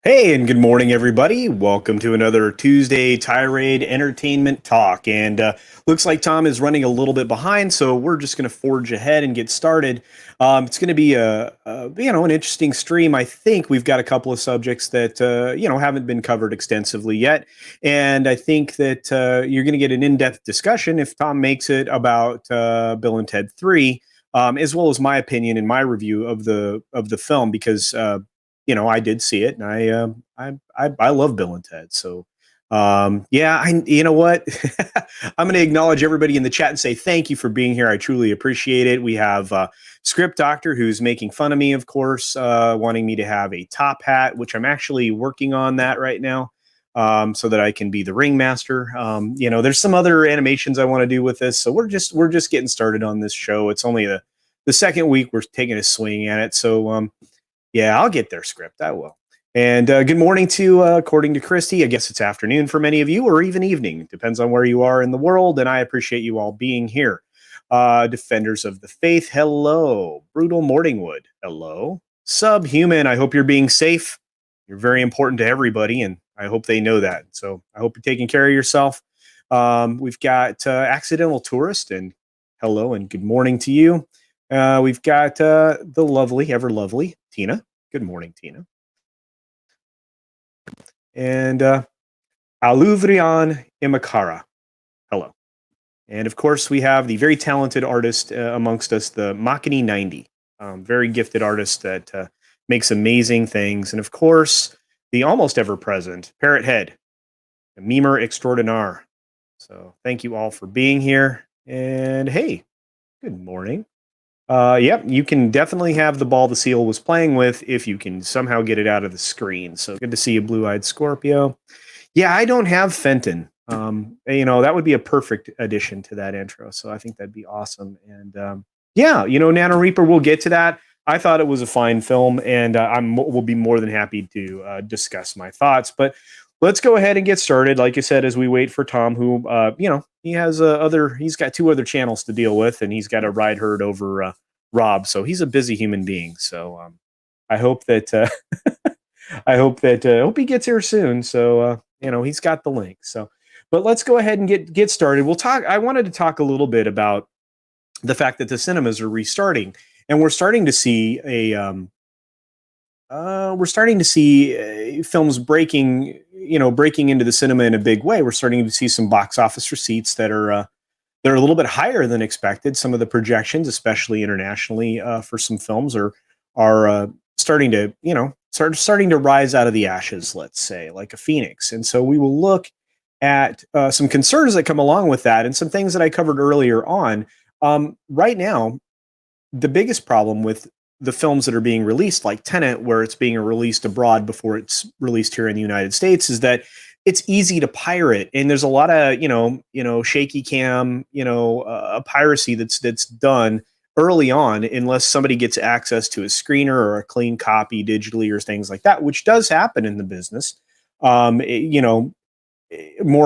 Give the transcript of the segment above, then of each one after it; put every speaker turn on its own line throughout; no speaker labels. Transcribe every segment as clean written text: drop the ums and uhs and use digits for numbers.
Hey, and good morning, everybody. Welcome to another Tuesday Tirade Entertainment Talk. And looks like Tom is running a little bit behind, so we're just going to forge ahead and get started. It's going to be an interesting stream. I think we've got a couple of subjects that haven't been covered extensively yet, and I think that you're going to get an in-depth discussion if Tom makes it about Bill and Ted 3. As well as my opinion and my review of the film, because I did see it, and I love Bill and Ted. So, you know what? I'm going to acknowledge everybody in the chat and say thank you for being here. I truly appreciate it. We have Script Doctor, who's making fun of me, of course, wanting me to have a top hat, which I'm actually working on that right now, so that I can be the ringmaster. There's some other animations I want to do with this, so we're just getting started on this show. It's only the second week we're taking a swing at it, so. Yeah, I'll get their script. I will. And good morning to, according to Christy, I guess it's afternoon for many of you, or even evening. Depends on where you are in the world, and I appreciate you all being here. Defenders of the Faith, hello. Brutal Morningwood, hello. Subhuman, I hope you're being safe. You're very important to everybody, and I hope they know that. So I hope you're taking care of yourself. We've got Accidental Tourist, and hello and good morning to you. We've got the lovely, ever lovely Tina. Good morning, Tina. And Aluvrian Imakara. Hello. And of course, we have the very talented artist amongst us, the Makini 90. Very gifted artist that makes amazing things. And of course, the almost ever present Parrot Head, a memer extraordinaire. So thank you all for being here. And hey, good morning. Yep, you can definitely have the ball the seal was playing with if you can somehow get it out of the screen. So good to see you, Blue-Eyed Scorpio. Yeah, I don't have Fenton. That would be a perfect addition to that intro. So I think that'd be awesome. And Nano Reaper, we'll get to that. I thought it was a fine film, and we'll be more than happy to discuss my thoughts. But let's go ahead and get started. Like I said, as we wait for Tom, who he has he's got two other channels to deal with, and he's got a ride herd over Rob, so he's a busy human being. So I hope that I hope he gets here soon. So he's got the link. So, but let's go ahead and get started. I wanted to talk a little bit about the fact that the cinemas are restarting, and we're starting to see films breaking into the cinema in a big way. We're starting to see some box office receipts that are a little bit higher than expected. Some of the projections, especially internationally, for some films are starting to rise out of the ashes, let's say, like a phoenix. And so we will look at some concerns that come along with that, and some things that I covered earlier on. Right now, the biggest problem with the films that are being released, like Tenet, where it's being released abroad before it's released here in the United States, is that it's easy to pirate, and there's a lot of shaky cam piracy that's done early on, unless somebody gets access to a screener or a clean copy digitally or things like that, which does happen in the business, more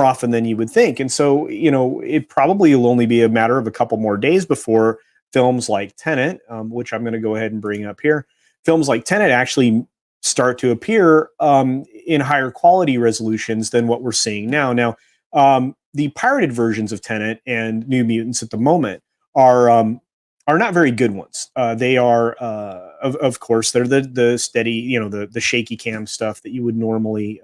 often than you would think. And so it probably will only be a matter of a couple more days before films like Tenet, which I'm going to go ahead and bring up here, films like Tenet actually start to appear in higher quality resolutions than what we're seeing now. Now, the pirated versions of Tenet and New Mutants at the moment are not very good ones. They are, of course, they're the steady, the shaky cam stuff that you would normally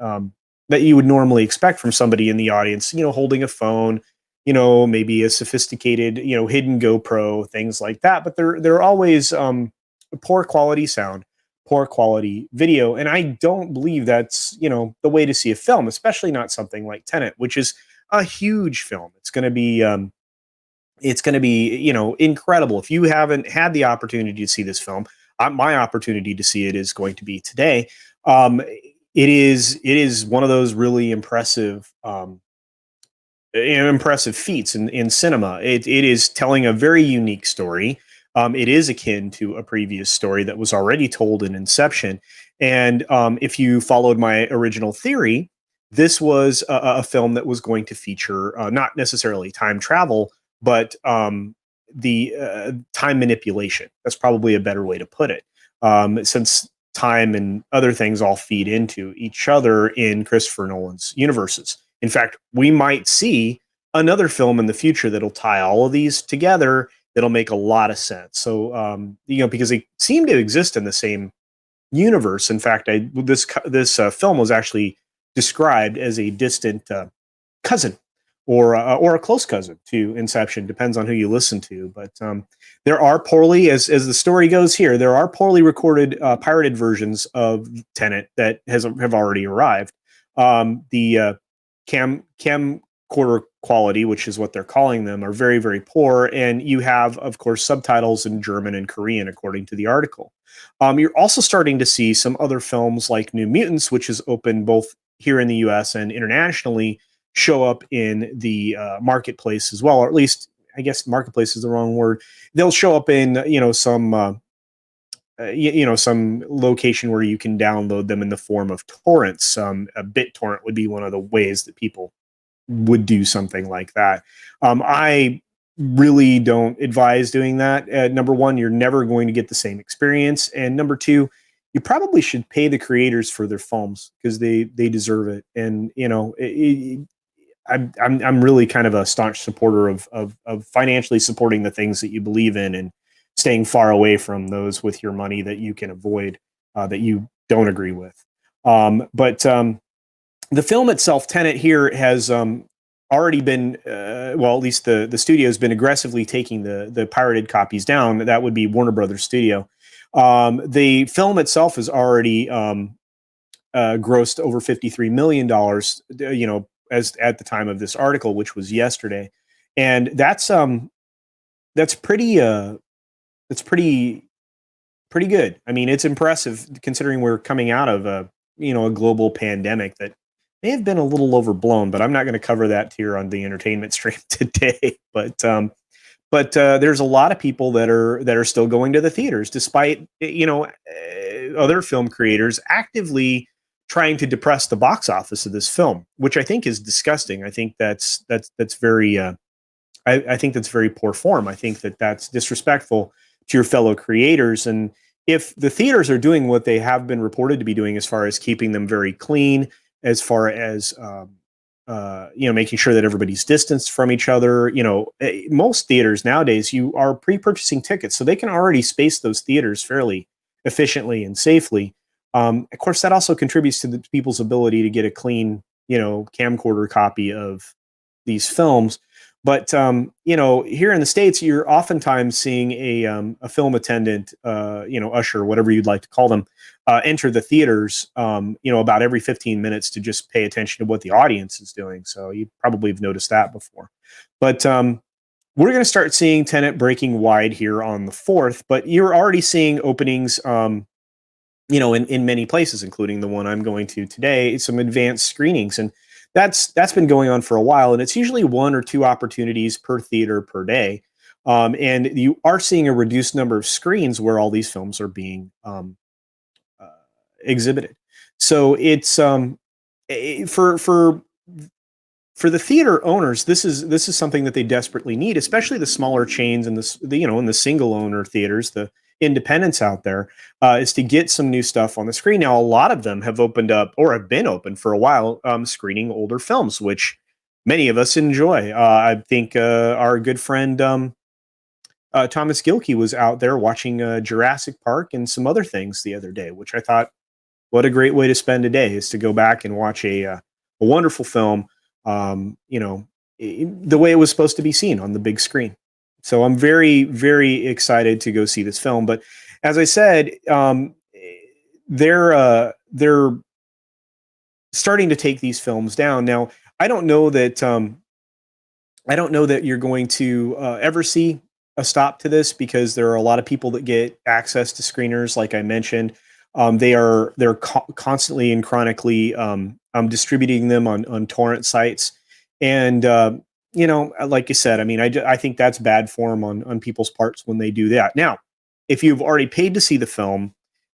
expect from somebody in the audience, holding a phone, maybe a sophisticated, hidden GoPro, things like that. But they're always poor quality sound, poor quality video. And I don't believe that's, the way to see a film, especially not something like Tenet, which is a huge film. It's going to be, It's going to be, incredible. If you haven't had the opportunity to see this film, my opportunity to see it is going to be today. It is one of those really impressive feats in cinema. It is telling a very unique story. It is akin to a previous story that was already told in Inception. And if you followed my original theory, this was a film that was going to feature not necessarily time travel, but the time manipulation. That's probably a better way to put it. Since time and other things all feed into each other in Christopher Nolan's universes. In fact, we might see another film in the future that'll tie all of these together. That'll make a lot of sense. So, because they seem to exist in the same universe. In fact, this film was actually described as a distant cousin or a close cousin to Inception. Depends on who you listen to. But there are poorly, as the story goes here, there are poorly recorded pirated versions of Tenet that have already arrived. The camcorder quality, which is what they're calling them, are very, very poor. And you have, of course, subtitles in German and Korean, according to the article. You're also starting to see some other films like New Mutants, which is open both here in the US and internationally, show up in the marketplace as well, or at least I guess marketplace is the wrong word. They'll show up in some location where you can download them in the form of torrents. A BitTorrent would be one of the ways that people would do something like that. I really don't advise doing that. Number one, you're never going to get the same experience, and number two, you probably should pay the creators for their films because they deserve it. And I'm really kind of a staunch supporter of financially supporting the things that you believe in and staying far away from those with your money that you can avoid, that you don't agree with. But the film itself, Tenet, here has already been, well, at least the studio has been aggressively taking the pirated copies down. That would be Warner Brothers Studio. The film itself has already grossed over $53 million, as at the time of this article, which was yesterday. And that's pretty pretty good. I mean, it's impressive considering we're coming out of a global pandemic that may have been a little overblown, but I'm not going to cover that here on the entertainment stream today. But there's a lot of people that are still going to the theaters, despite other film creators actively trying to depress the box office of this film, which I think is disgusting. I think that's very I think that's very poor form. I think that's disrespectful to your fellow creators. And if the theaters are doing what they have been reported to be doing, as far as keeping them very clean, as far as making sure that everybody's distanced from each other, most theaters nowadays, you are pre-purchasing tickets, so they can already space those theaters fairly efficiently and safely. Of course, that also contributes to the people's ability to get a clean, camcorder copy of these films. But here in the States, you're oftentimes seeing a film attendant, usher, whatever you'd like to call them, enter the theaters, about every 15 minutes to just pay attention to what the audience is doing. So you probably have noticed that before. But we're going to start seeing Tenet breaking wide here on the 4th. But you're already seeing openings, in many places, including the one I'm going to today, some advanced screenings. And that's been going on for a while, and it's usually 1 or 2 opportunities per theater per day. And you are seeing a reduced number of screens where all these films are being exhibited. So it's for the theater owners, this is something that they desperately need, especially the smaller chains and in the single owner theaters, the independents out there, is to get some new stuff on the screen. Now, a lot of them have opened up or have been open for a while, screening older films, which many of us enjoy. I think our good friend Thomas Gilkey was out there watching Jurassic Park and some other things the other day, which I thought, what a great way to spend a day, is to go back and watch a wonderful film, the way it was supposed to be seen on the big screen. So I'm very, very excited to go see this film. But as I said, they're starting to take these films down. Now, I don't know that I don't know that you're going to ever see a stop to this because there are a lot of people that get access to screeners, like I mentioned. They're constantly and chronically distributing them on torrent sites, and like you said, I mean, I think that's bad form on people's parts when they do that. Now, if you've already paid to see the film,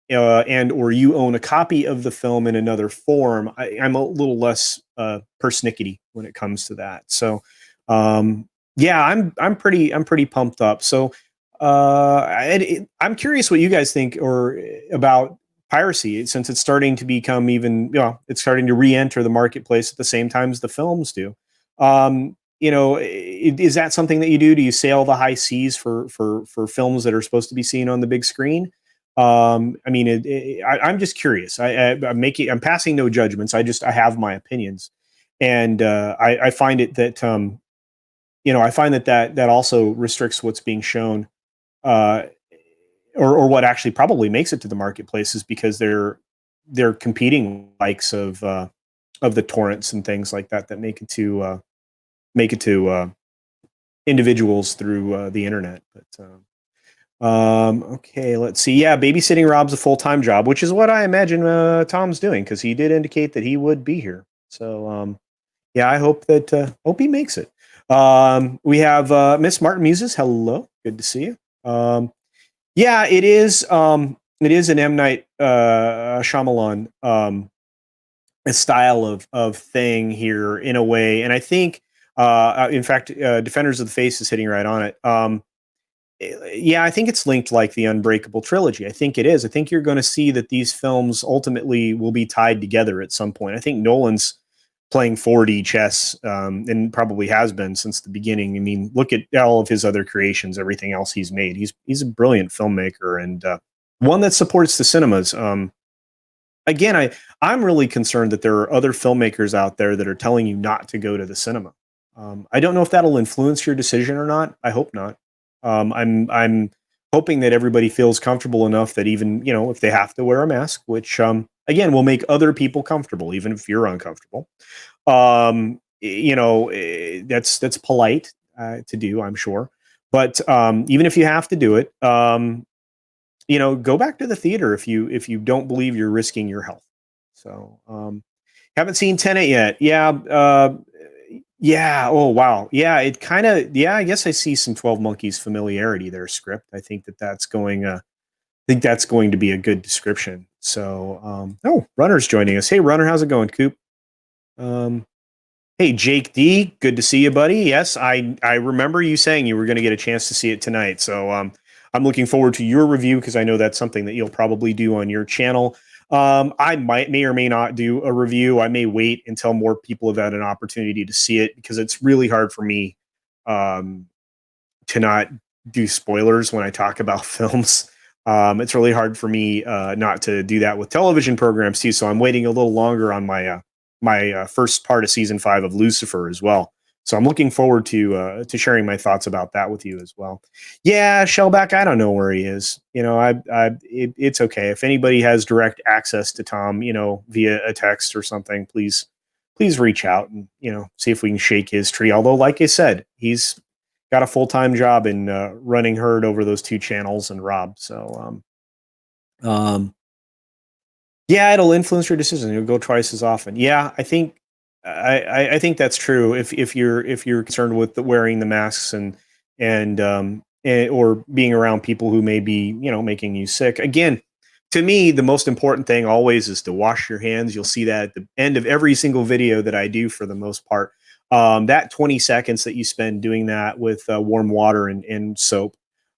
and or you own a copy of the film in another form, I'm a little less persnickety when it comes to that. So yeah, I'm pretty pumped up. So I'm curious what you guys think or about piracy, since it's starting to become even, it's starting to re-enter the marketplace at the same time as the films do. Is that something that you do? Do you sail the high seas for films that are supposed to be seen on the big screen? I mean, I'm just curious. I'm passing no judgments. I have my opinions, and I find it that I find that also restricts what's being shown, uh, or what actually probably makes it to the marketplace is because they're competing likes of the torrents and things like that that make it to individuals through the internet. But okay, let's see. Yeah, babysitting Rob's a full-time job, which is what I imagine Tom's doing because he did indicate that he would be here. So yeah, I hope he makes it. We have Miss Martin Muses. Hello, good to see you. Yeah, it is an M Night Shyamalan a style of thing here in a way, and I think in fact Defenders of the Faith is hitting right on it. Yeah, I think it's linked like the Unbreakable trilogy. I think it is. I think you're going to see that these films ultimately will be tied together at some point. I think Nolan's playing 4D chess, and probably has been since the beginning. I mean, look at all of his other creations, everything else he's made. He's a brilliant filmmaker, and one that supports the cinemas. Again, I'm really concerned that there are other filmmakers out there that are telling you not to go to the cinema. I don't know if that'll influence your decision or not. I hope not. I'm hoping that everybody feels comfortable enough that even if they have to wear a mask, which again will make other people comfortable, even if you're uncomfortable. That's polite to do, I'm sure. But even if you have to do it, go back to the theater if you don't believe you're risking your health. So haven't seen Tenet yet. Yeah. Yeah. Oh wow. Yeah. It kind of. Yeah. I guess I see some 12 Monkeys familiarity there. Script. I think that's going. I think that's going to be a good description. So. Oh, Runner's joining us. Hey, Runner. How's it going, Coop? Um, Hey, Jake D, good to see you, buddy. Yes, I remember you saying you were going to get a chance to see it tonight. So I'm looking forward to your review because I know that's something that you'll probably do on your channel. I may or may not do a review. I may wait until more people have had an opportunity to see it because it's really hard for me um, to not do spoilers when I talk about films. It's really hard for me not to do that with television programs too. So I'm waiting a little longer on my first part of season 5 of Lucifer as well. So I'm looking forward to sharing my thoughts about that with you as well. Yeah, Shellback, I don't know where he is. It's okay if anybody has direct access to Tom, via a text or something. Please reach out and see if we can shake his tree. Although, like I said, he's got a full-time job in running herd over those 2 channels and Rob. So yeah, it'll influence your decision. You'll go twice as often. Yeah, I think that's true. If you're concerned with wearing the masks and or being around people who may be making you sick. Again, to me, the most important thing always is to wash your hands. You'll see that at the end of every single video that I do for the most part. That 20 seconds that you spend doing that with warm water and soap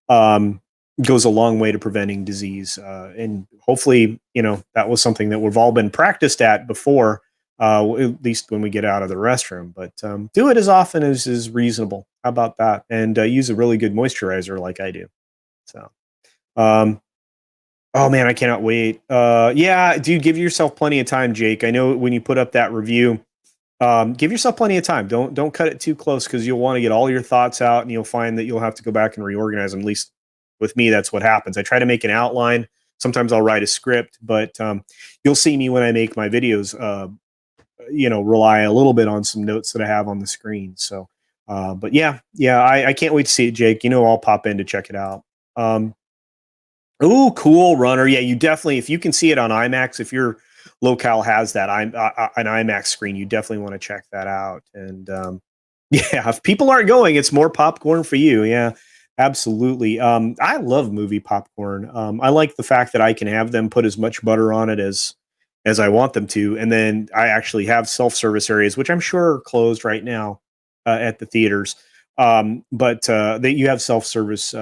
um, goes a long way to preventing disease. And hopefully, that was something that we've all been practiced at before, at least when we get out of the restroom. But do it as often as is reasonable. How about that? And use a really good moisturizer like I do. So, um, oh man, I cannot wait. Yeah, dude, give yourself plenty of time, Jake. I know when you put up that review, give yourself plenty of time. Don't cut it too close because you'll want to get all your thoughts out, and you'll find that you'll have to go back and reorganize them. At least with me, that's what happens. I try to make an outline. Sometimes I'll write a script, but you'll see me when I make my videos. Rely a little bit on some notes that I have on the screen. So But yeah, I can't wait to see it, Jake. I'll pop in to check it out. Um, Ooh, cool runner. Yeah, you definitely, if you can see it on IMAX, if your locale has that an IMAX screen, you definitely want to check that out. And yeah, if people aren't going, it's more popcorn for you. Yeah, absolutely. I love movie popcorn. I like the fact that I can have them put as much butter on it as I want them to, and then I actually have self-service areas, which I'm sure are closed right now at the theaters. But that you have self-service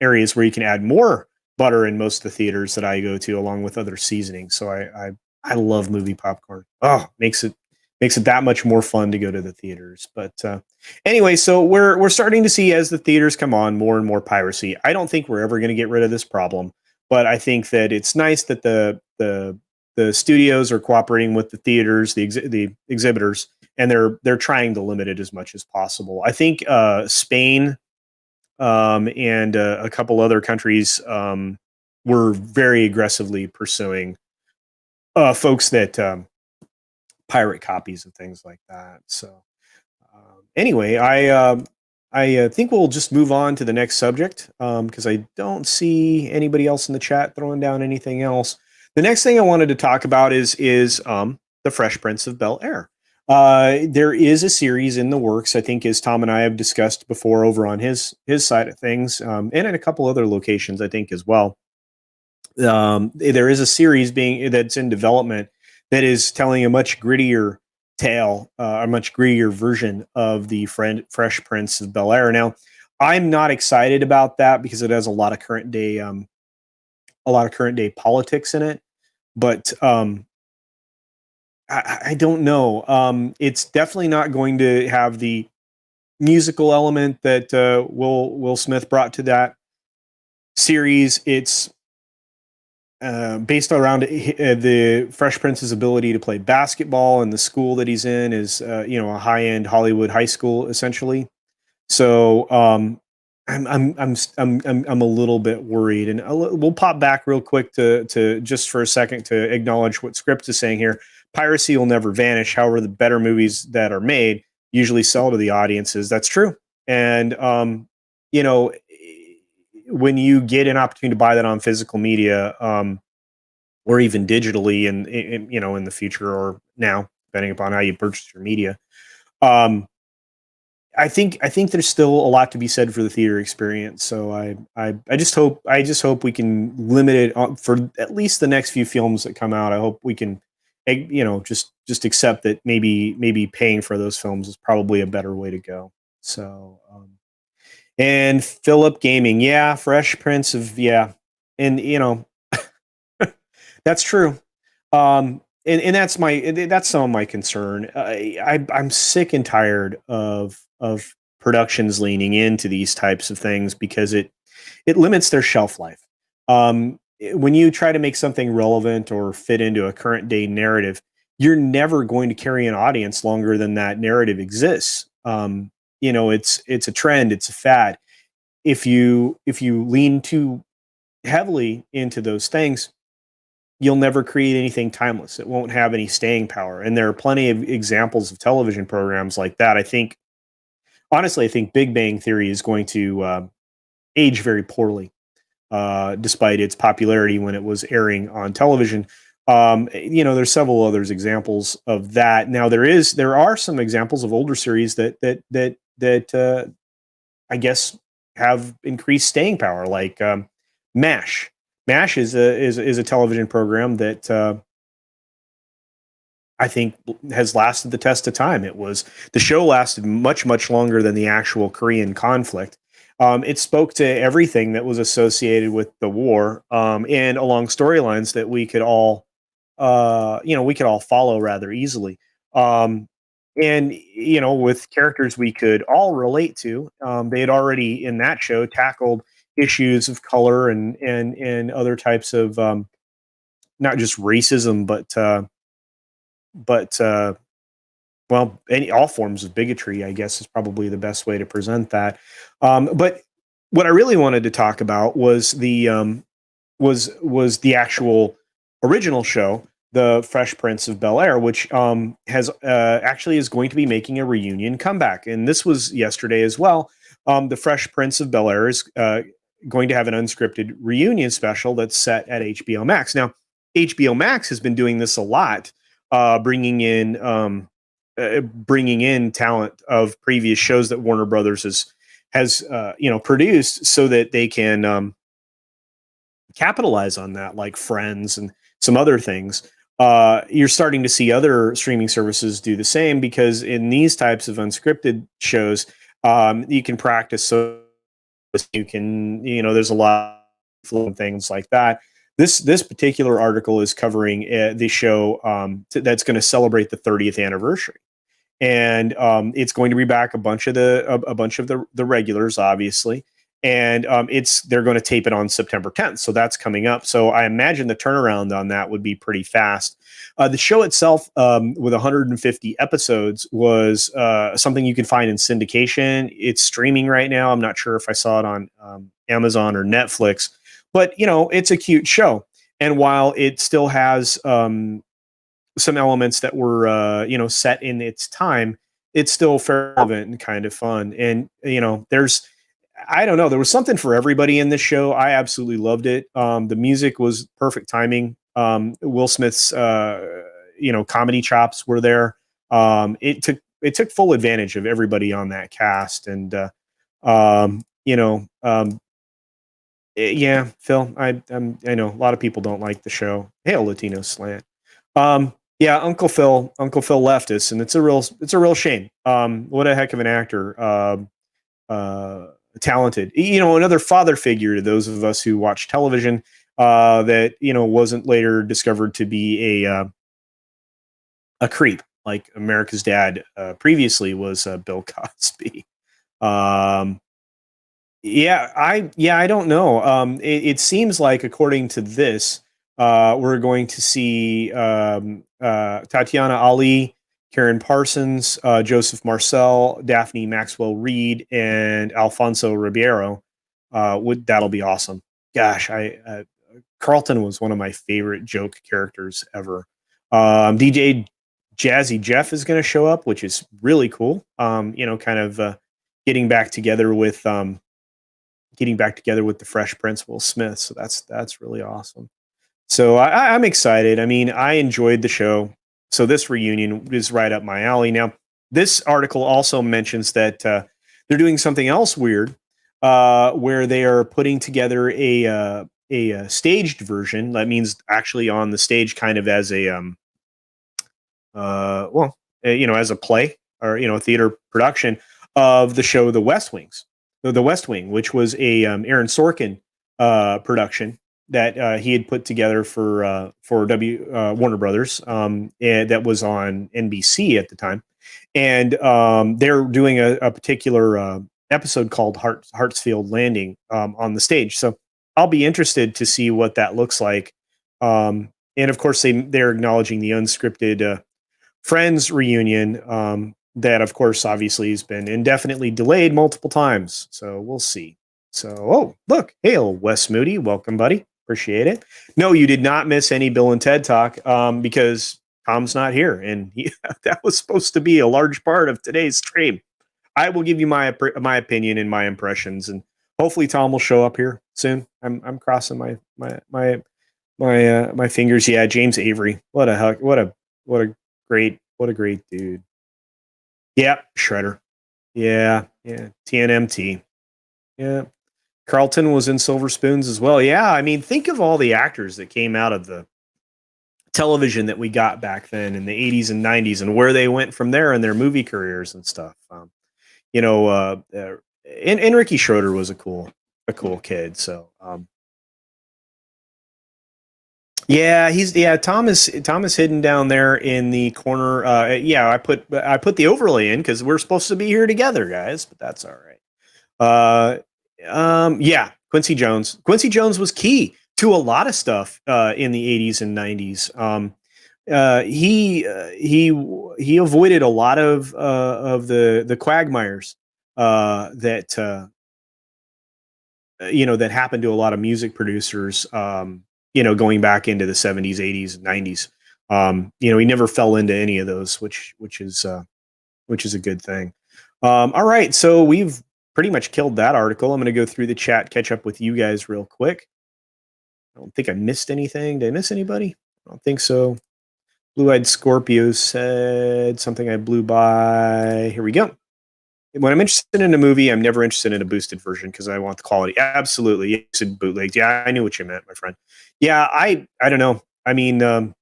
areas where you can add more butter in most of the theaters that I go to, along with other seasonings. So I love movie popcorn. Oh, makes it that much more fun to go to the theaters. But anyway, so we're starting to see, as the theaters come on, more and more piracy. I don't think we're ever going to get rid of this problem, but I think that it's nice that the studios are cooperating with the theaters, the exhibitors, and they're trying to limit it as much as possible. I think Spain and a couple other countries were very aggressively pursuing folks that pirate copies of things like that. So anyway, I think we'll just move on to the next subject because I don't see anybody else in the chat throwing down anything else. The next thing I wanted to talk about is the Fresh Prince of Bel Air. There is a series in the works, I think, as Tom and I have discussed before over on his side of things, and in a couple other locations, I think, as well. There is a series that's in development that is telling a much grittier tale, a much grittier version of the Fresh Prince of Bel Air. Now, I'm not excited about that because it has a lot of current day politics in it, but I don't know. It's definitely not going to have the musical element that Will Smith brought to that series. It's based around the Fresh Prince's ability to play basketball, and the school that he's in is a high end Hollywood high school, essentially. So I'm a little bit worried, and we'll pop back real quick to just for a second to acknowledge what Script is saying here. Piracy will never vanish. However, the better movies that are made usually sell to the audiences. That's true, and you know, when you get an opportunity to buy that on physical media, or even digitally, in the future or now, depending upon how you purchase your media. Um, I think there's still a lot to be said for the theater experience. So I just hope we can limit it for at least the next few films that come out. I hope we can, just accept that maybe paying for those films is probably a better way to go. So and Philip Gaming, yeah, Fresh Prince of yeah, and that's true. And that's some of my concern. I'm sick and tired of productions leaning into these types of things because it limits their shelf life. When you try to make something relevant or fit into a current day narrative, you're never going to carry an audience longer than that narrative exists. It's a trend, it's a fad. If you lean too heavily into those things, you'll never create anything timeless. It won't have any staying power. And there are plenty of examples of television programs like that. I think Big Bang Theory is going to age very poorly, despite its popularity when it was airing on television. There's several others examples of that. Now there are some examples of older series that I guess have increased staying power, like MASH. MASH is a television program that I think has lasted the test of time. The show lasted much longer than the actual Korean conflict. It spoke to everything that was associated with the war, and along storylines that we could all follow rather easily. And with characters we could all relate to. They had already in that show tackled issues of color and other types of not just racism, but all forms of bigotry, I guess, is probably the best way to present that. But what I really wanted to talk about was the actual original show the Fresh Prince of Bel Air, which has actually is going to be making a reunion comeback, and this was yesterday as well. The Fresh Prince of Bel Air is going to have an unscripted reunion special that's set at HBO Max. Now, HBO Max has been doing this a lot, bringing in talent of previous shows that Warner Brothers has produced, so that they can capitalize on that, like Friends and some other things. You're starting to see other streaming services do the same, because in these types of unscripted shows, you can practice. So you can, there's a lot of things like that. This particular article is covering the show that's going to celebrate the 30th anniversary, and it's going to be back a bunch of the regulars, obviously, and they're going to tape it on September 10th, so that's coming up. So I imagine the turnaround on that would be pretty fast. The show itself, with 150 episodes, was something you can find in syndication. It's streaming right now. I'm not sure if I saw it on Amazon or Netflix, but it's a cute show. And while it still has some elements that were set in its time, it's still fairly relevant and kind of fun. And there's I don't know, there was something for everybody in this show. I absolutely loved it. The music was perfect timing. Will Smith's comedy chops were there. It took full advantage of everybody on that cast. And yeah, Phil, I know a lot of people don't like the show. Hail Latino Slant. Yeah, Uncle Phil left us, and it's a real shame. What a heck of an actor. Talented, another father figure to those of us who watch television, that wasn't later discovered to be a creep like America's Dad previously was, Bill Cosby. I don't know. It seems like, according to this, we're going to see Tatiana Ali, Karen Parsons, Joseph Marcel, Daphne Maxwell Reed, and Alfonso Ribeiro. That'll be awesome. Gosh, Carlton was one of my favorite joke characters ever. DJ Jazzy Jeff is going to show up, which is really cool. Kind of getting back together with the Fresh Prince, Will Smith. So that's really awesome. So I'm excited. I mean, I enjoyed the show. So this reunion is right up my alley. Now, this article also mentions that they're doing something else weird, where they are putting together a staged version. That means actually on the stage, kind of as as a play, or a theater production of the show The West Wing, which was a Aaron Sorkin production that he had put together for Warner Brothers, and that was on NBC at the time. And they're doing a particular episode called Hartsfield Landing on the stage. So I'll be interested to see what that looks like. And of course, they're acknowledging the unscripted Friends reunion, that, of course, obviously has been indefinitely delayed multiple times. So we'll see. So, look, hail, Wes Moody. Welcome, buddy. Appreciate it. No, you did not miss any Bill and Ted talk, because Tom's not here. And that was supposed to be a large part of today's stream. I will give you my opinion and my impressions, and hopefully Tom will show up here soon. I'm crossing my fingers. Yeah, James Avery. What a great dude. Yeah, Shredder. Yeah. TNMT. Yeah. Carlton was in Silver Spoons as well. Yeah, I mean, think of all the actors that came out of the television that we got back then in the 80s and 90s, and where they went from there in their movie careers and stuff. And Ricky Schroeder was a cool kid. So, Tom is hidden down there in the corner. I put the overlay in because we're supposed to be here together, guys, but that's all right. Quincy Jones. Quincy Jones was key to a lot of stuff in the 80s and 90s. He avoided a lot of the quagmires that happened to a lot of music producers, going back into the 70s, 80s, and 90s. He never fell into any of those, which is a good thing. All right, so we've pretty much killed that article. I'm going to go through the chat, catch up with you guys real quick. I don't think I missed anything. Did I miss anybody? I don't think so. Blue-eyed Scorpio said something I blew by. Here we go. When I'm interested in a movie, I'm never interested in a boosted version because I want the quality. Absolutely. You said bootlegs. Yeah, I knew what you meant, my friend. Yeah, I don't know. I mean, I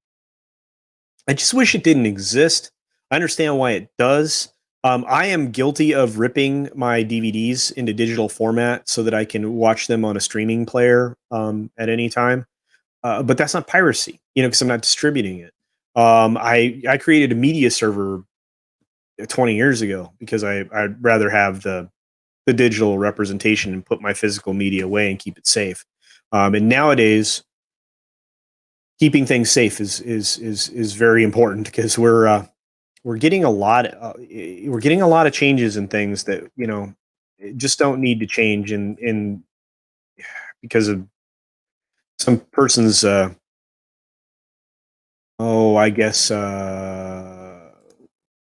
just wish it didn't exist. I understand why it does. I am guilty of ripping my DVDs into digital format so that I can watch them on a streaming player at any time. But that's not piracy, because I'm not distributing it. I created a media server 20 years ago because I'd rather have the digital representation and put my physical media away and keep it safe. And nowadays, keeping things safe is very important because we're getting a lot of changes in things that just don't need to change in because of some person's I guess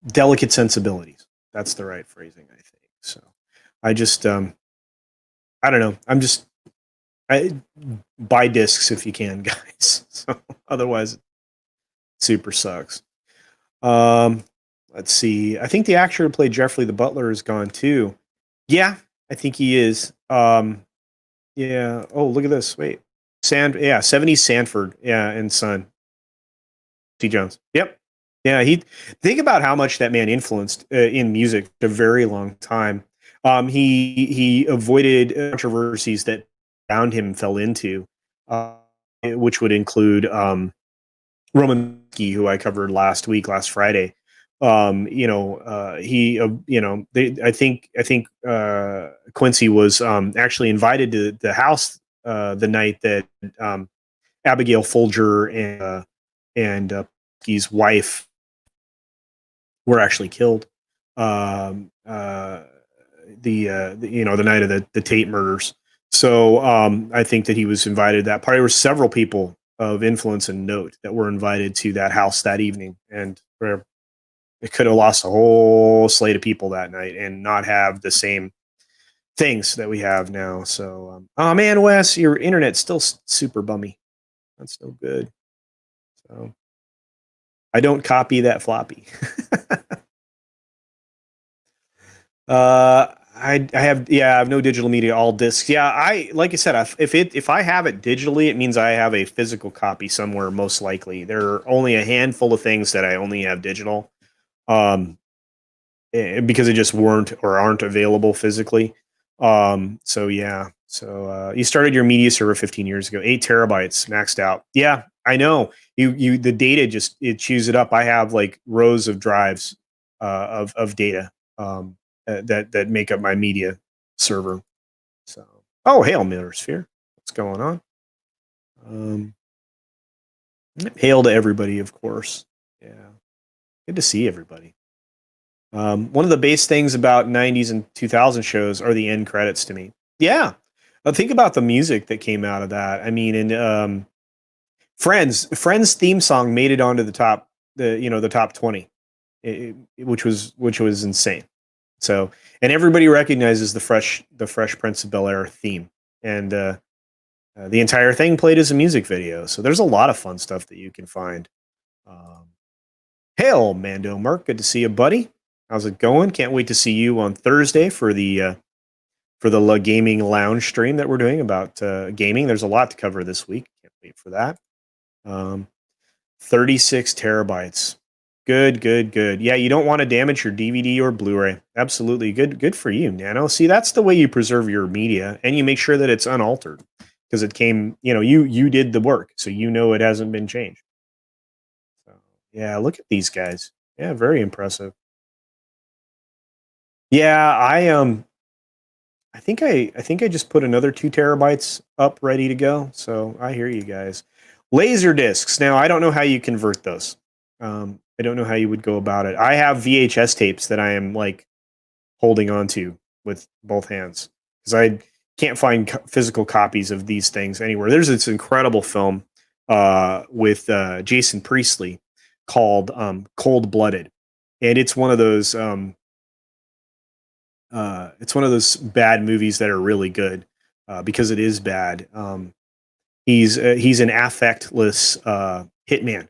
delicate sensibilities. That's the right phrasing, I think. So I just I don't know. I buy discs if you can, guys. So otherwise, it super sucks. Let's see. I think the actor who played Jeffrey the Butler is gone too. Yeah, I think he is. Yeah. Oh, look at this. Wait. 70s Sanford. Yeah, and son. T. Jones. Yep. Yeah, he think about how much that man influenced in music for a very long time. He avoided controversies that around him fell into, which would include Roman, who I covered last Friday. I think Quincy was actually invited to the house the night that Abigail Folger and his wife were actually killed. The night of the Tate murders. So I think that he was invited. That party. There were several people of influence and note that were invited to that house that evening, and it could have lost a whole slate of people that night and not have the same things that we have now. So, oh man, Wes, your internet's still super bummy. That's no good. So I don't copy that floppy. I have no digital media, all discs. Yeah, like I said, if I have it digitally, it means I have a physical copy somewhere. Most likely, there are only a handful of things that I only have digital, because it just weren't or aren't available physically. So yeah, so you started your media server 15 years ago, 8 terabytes maxed out. Yeah, I know. The data just it chews it up. I have like rows of drives of data. That make up my media server. So, oh, hail Miller Sphere. What's going on? Hail to everybody, of course. Yeah, good to see everybody. One of the base things about 90s and 2000 shows are the end credits to me. Yeah, think about the music that came out of that. I mean, and Friends theme song made it onto the top 20, which was insane. So, and everybody recognizes the Fresh Prince of Bel-Air theme, and the entire thing played as a music video. So there's a lot of fun stuff that you can find. Hail, Mando Mark, good to see you, buddy. How's it going? Can't wait to see you on Thursday for the gaming lounge stream that we're doing about gaming. There's a lot to cover this week. Can't wait for that. 36 terabytes. Good. Yeah, you don't want to damage your DVD or Blu-ray. Absolutely. Good for you, Nano. See, that's the way you preserve your media, and you make sure that it's unaltered because it came, you did the work, so it hasn't been changed. So, yeah, look at these guys. Yeah, very impressive. Yeah, I think I just put another 2 terabytes up ready to go. So I hear you guys. Laser discs. Now I don't know how you convert those. I don't know how you would go about it. I have VHS tapes that I am like holding on to with both hands because I can't find physical copies of these things anywhere. There's this incredible film with Jason Priestley called Cold Blooded, and it's one of those bad movies that are really good because it is bad. He's an affectless hitman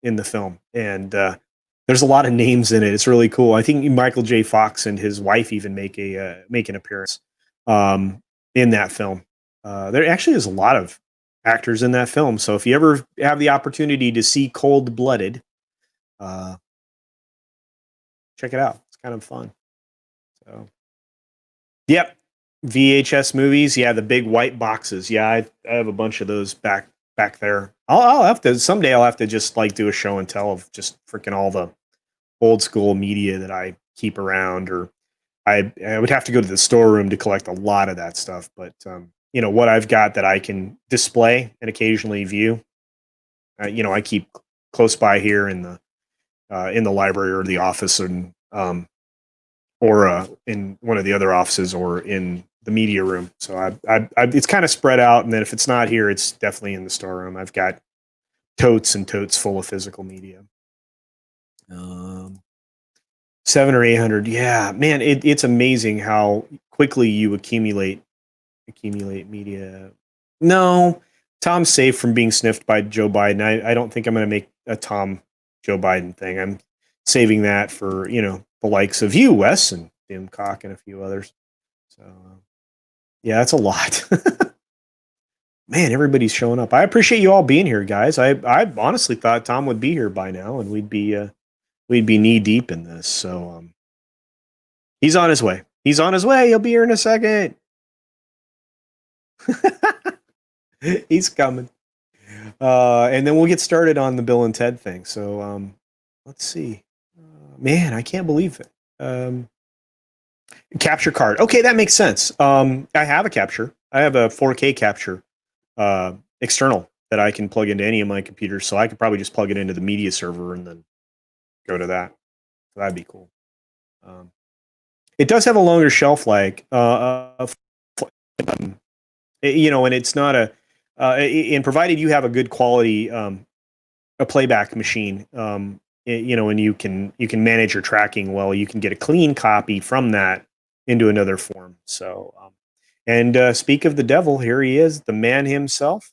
in the film, and there's a lot of names in it. It's really cool. I think Michael J. Fox and his wife even make an appearance in that film. There actually is a lot of actors in that film. So if you ever have the opportunity to see Cold Blooded, uh, check it out. It's kind of fun. So, yep, VHS movies. Yeah, the big white boxes. Yeah, I have a bunch of those back there. I'll have to someday. I'll have to just like do a show and tell of just freaking all the old school media that I keep around, or I would have to go to the storeroom to collect a lot of that stuff. But what I've got that I can display and occasionally view, I keep close by here in the library or the office, and or in one of the other offices, or in the media room. So it's kind of spread out, and then if it's not here, it's definitely in the storeroom. I've got totes and totes full of physical media. 700 or 800. Yeah, man, it's amazing how quickly you accumulate media. No, Tom's safe from being sniffed by Joe Biden. I don't think I'm going to make a Tom Joe Biden thing. I'm saving that for the likes of you, Wes, and Tim Cock, and a few others. So yeah, that's a lot. Man, everybody's showing up. I appreciate you all being here, guys. I honestly thought Tom would be here by now, and we'd be knee deep in this. So he's on his way. He's on his way. He'll be here in a second. He's coming. And then we'll get started on the Bill and Ted thing. So let's see. Man, I can't believe it. Capture card. Okay, that makes sense. I have a capture. I have a 4K capture external that I can plug into any of my computers. So I could probably just plug it into the media server and then go to that. So that'd be cool. It does have a longer shelf life. And it's not and provided you have a good quality a playback machine, and you can manage your tracking well, you can get a clean copy from that into another form. So and speak of the devil, here he is, the man himself,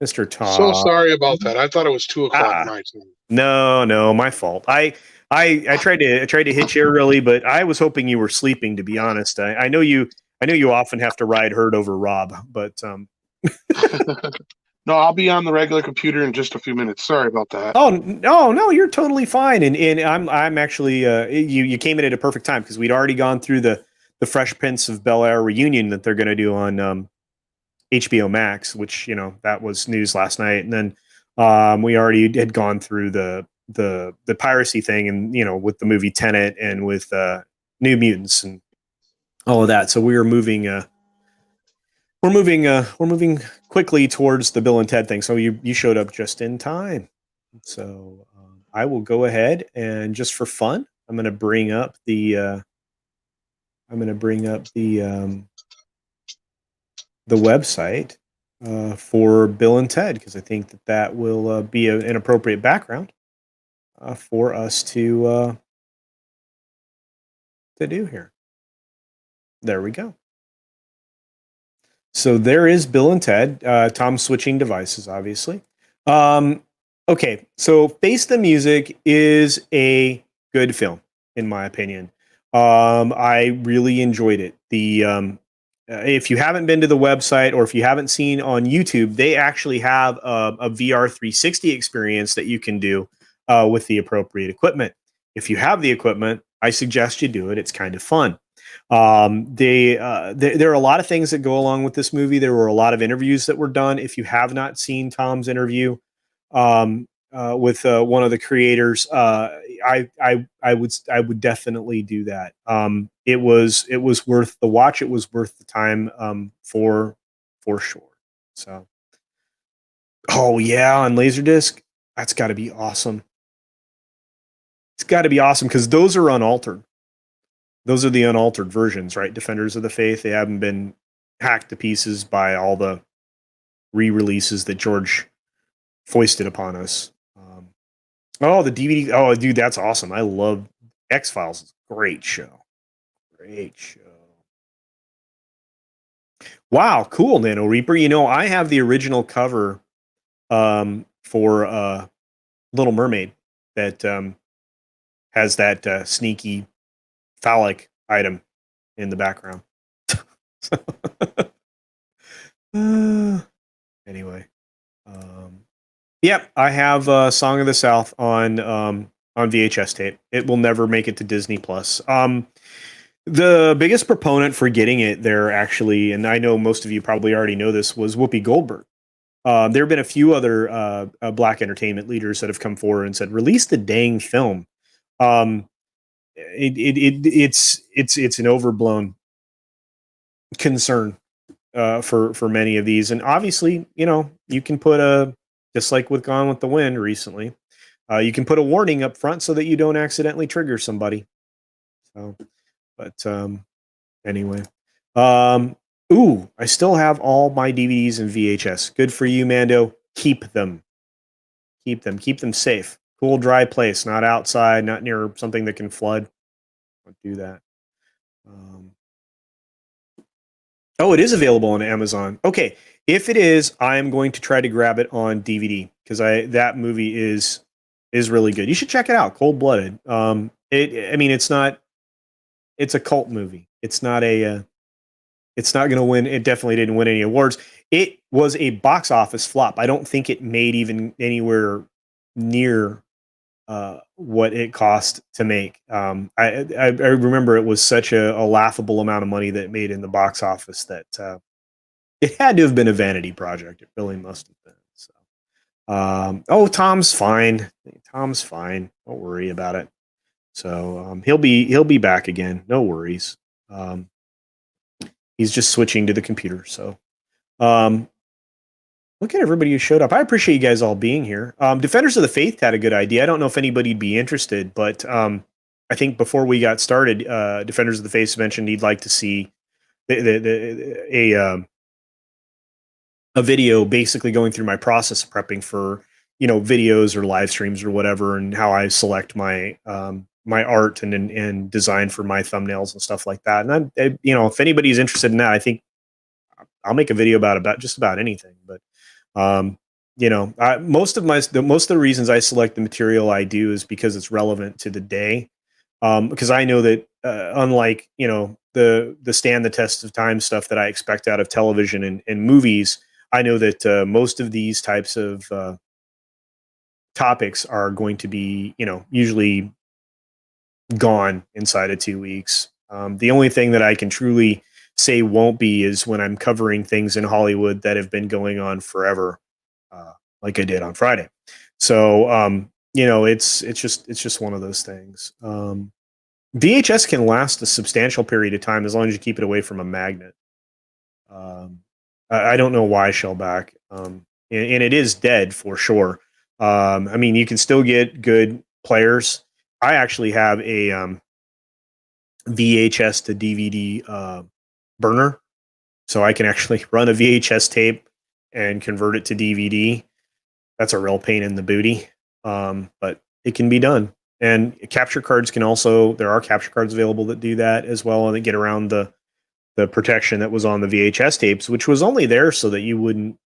Mr. Tom.
So sorry about that. I thought it was 2:00 my time.
No, my fault. I tried to hit you early, but I was hoping you were sleeping, to be honest. I know you often have to ride herd over Rob, but
No, I'll be on the regular computer in just a few minutes. Sorry about that.
Oh no, you're totally fine. And I'm actually you came in at a perfect time, because we'd already gone through the Fresh Prince of Bel-Air reunion that they're going to do on HBO Max, which that was news last night, and then we already had gone through the piracy thing, and with the movie Tenet, and with New Mutants and all of that. So we were moving. We're moving quickly towards the Bill and Ted thing. So you showed up just in time. So I will go ahead, and just for fun, I'm going to bring up the website for Bill and Ted, because I think that will be an appropriate background for us to do here. There we go. So there is Bill and Ted. Tom's switching devices, obviously. Okay, so Face the Music is a good film, in my opinion. I really enjoyed it. If you haven't been to the website, or if you haven't seen on YouTube, they actually have a VR 360 experience that you can do with the appropriate equipment. If you have the equipment, I suggest you do it. It's kind of fun. There are a lot of things that go along with this movie. There were a lot of interviews that were done. If you have not seen Tom's interview with one of the creators, I would definitely do that. It was worth the watch. It was worth the time for sure. So, oh yeah, on Laserdisc, that's got to be awesome. It's got to be awesome, because those are unaltered. Those are the unaltered versions, right? Defenders of the Faith. They haven't been hacked to pieces by all the re-releases that George foisted upon us. Oh, the DVD. Oh, dude, that's awesome. I love X-Files. Great show. Great show. Wow, cool, Nano Reaper. You know, I have the original cover for Little Mermaid that has that sneaky phallic item in the background. Anyway, yep, I have Song of the South on VHS tape. It will never make it to Disney Plus. The biggest proponent for getting it there, actually, and I know most of you probably already know this, was Whoopi Goldberg. There have been a few other black entertainment leaders that have come forward and said, "Release the dang film." It's an overblown concern for many of these, and obviously, you know, you can put just like with Gone with the Wind recently, you can put a warning up front so that you don't accidentally trigger somebody. So, but anyway, ooh, I still have all my DVDs and VHS. Good for you, Mando. Keep them. Keep them safe. Cool, dry place, not outside, not near something that can flood. Don't do that. Oh, it is available on Amazon. Okay, if it is, I am going to try to grab it on DVD because that movie is really good. You should check it out. Cold Blooded. I mean, it's not. It's a cult movie. It's not a. It's not going to win. It definitely didn't win any awards. It was a box office flop. I don't think it made even anywhere near what it cost to make. I remember it was such a laughable amount of money that it made in the box office that it had to have been a vanity project. It really must have been. So, oh, Tom's fine. Tom's fine. Don't worry about it. So he'll be back again. No worries. He's just switching to the computer. So, look at everybody who showed up. I appreciate you guys all being here. Defenders of the Faith had a good idea. I don't know if anybody'd be interested, but I think before we got started, Defenders of the Faith mentioned he'd like to see a video basically going through my process of prepping for, you know, videos or live streams or whatever, and how I select my my art and design for my thumbnails and stuff like that. And you know, if anybody's interested in that, I think I'll make a video about just about anything. But you know, most of the reasons I select the material I do is because it's relevant to the day. Because I know that unlike, you know, the stand the test of time stuff that I expect out of television and movies, I know that most of these types of topics are going to be, you know, usually gone inside of 2 weeks. The only thing that I can truly say won't be is when I'm covering things in Hollywood that have been going on forever, like I did on Friday. So you know, it's just one of those things. VHS can last a substantial period of time as long as you keep it away from a magnet. I don't know why Shellback, and it is dead for sure. I mean, you can still get good players. I actually have a VHS to DVD burner, so I can actually run a VHS tape and convert it to DVD. That's a real pain in the booty, but it can be done. And capture cards can also, there are capture cards available that do that as well, and they get around the protection that was on the VHS tapes, which was only there so that you wouldn't,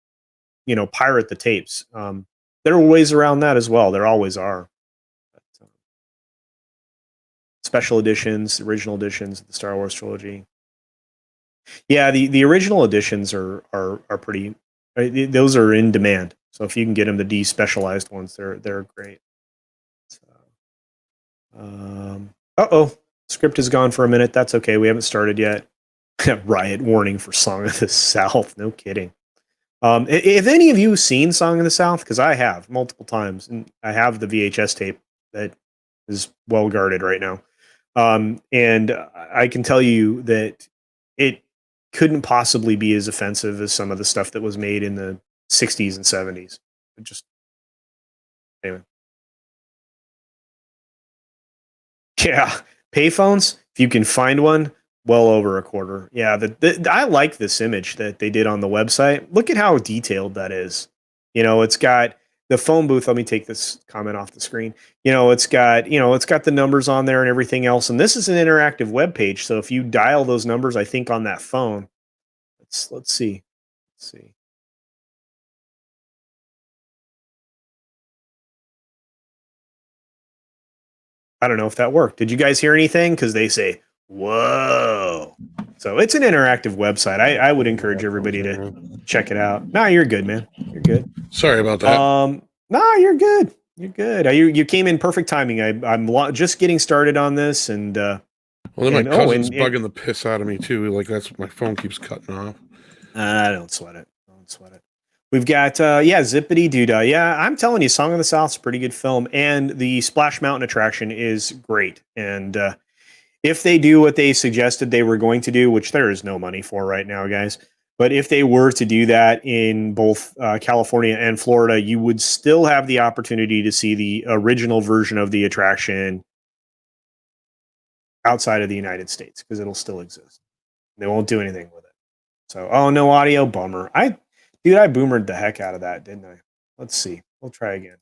you know, pirate the tapes. There are ways around that as well. There always are. But, special editions, original editions of the Star Wars trilogy. Yeah, the original editions are pretty. Those are in demand. So if you can get them, the despecialized ones, they're great. So, script is gone for a minute. That's okay. We haven't started yet. Riot warning for Song of the South. No kidding. If any of you seen Song of the South, because I have multiple times, and I have the VHS tape that is well guarded right now, and I can tell you that it couldn't possibly be as offensive as some of the stuff that was made in the 60s and 70s. Just anyway. Yeah, payphones. If you can find one, well over a quarter. Yeah, I like this image that they did on the website. Look at how detailed that is. You know, it's got the phone booth, let me take this comment off the screen. It's got the numbers on there and everything else. And this is an interactive web page. So if you dial those numbers, I think on that phone, let's see. Let's see. I don't know if that worked. Did you guys hear anything? Because they say, whoa. So it's an interactive website. I would encourage everybody to check it out. No, you're good, man. You're good.
Sorry about that.
No, you're good. You're good. You came in perfect timing. I'm just getting started on this, and
well, then my cousin's bugging the piss out of me too. Like that's what my phone keeps cutting off.
Don't sweat it. Don't sweat it. We've got Zippity Doodah. Yeah, I'm telling you, Song of the South's a pretty good film, and the Splash Mountain attraction is great. And if they do what they suggested they were going to do, which there is no money for right now, guys, but if they were to do that in both California and Florida, you would still have the opportunity to see the original version of the attraction outside of the United States because it'll still exist. They won't do anything with it. So, no audio, bummer. I boomered the heck out of that, didn't I? Let's see. We'll try again.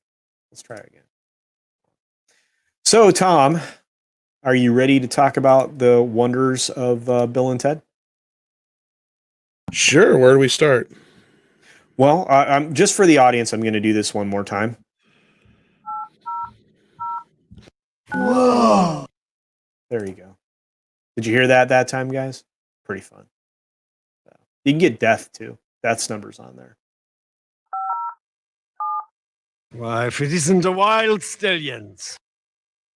Let's try again. So, Tom, are you ready to talk about the wonders of Bill and Ted?
Sure. Where do we start?
Well, I'm just for the audience, I'm going to do this one more time. Whoa! There you go. Did you hear that time, guys? Pretty fun. You can get death, too. That's numbers on there.
Why, if it isn't the Wild Stallions.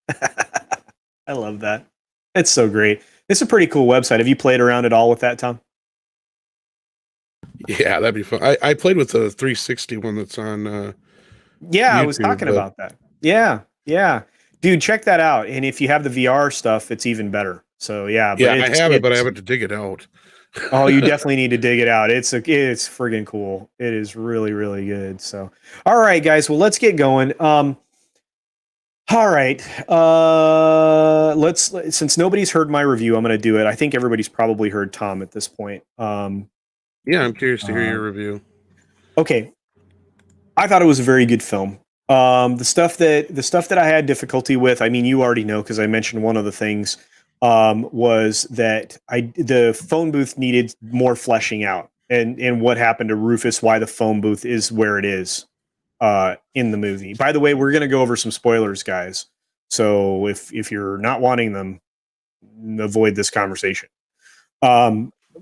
I love that. It's so great. It's a pretty cool website. Have you played around at all with that, Tom?
Yeah, that'd be fun. I played with the 360 one that's on
yeah,
YouTube,
I was talking about that. Yeah. Dude, check that out. And if you have the VR stuff, it's even better. So, yeah.
Yeah, I have it, but I have to dig it out.
Oh, you definitely need to dig it out. It's friggin' cool. It is really, really good. So, all right, guys. Well, let's get going. All right. Since nobody's heard my review, I'm going to do it. I think everybody's probably heard Tom at this point.
Yeah, I'm curious to hear your review.
Okay. I thought it was a very good film. The stuff that I had difficulty with, I mean, you already know because I mentioned one of the things was that the phone booth needed more fleshing out, and what happened to Rufus, why the phone booth is where it is in the movie. By the way, we're going to go over some spoilers, guys. So if you're not wanting them, avoid this conversation.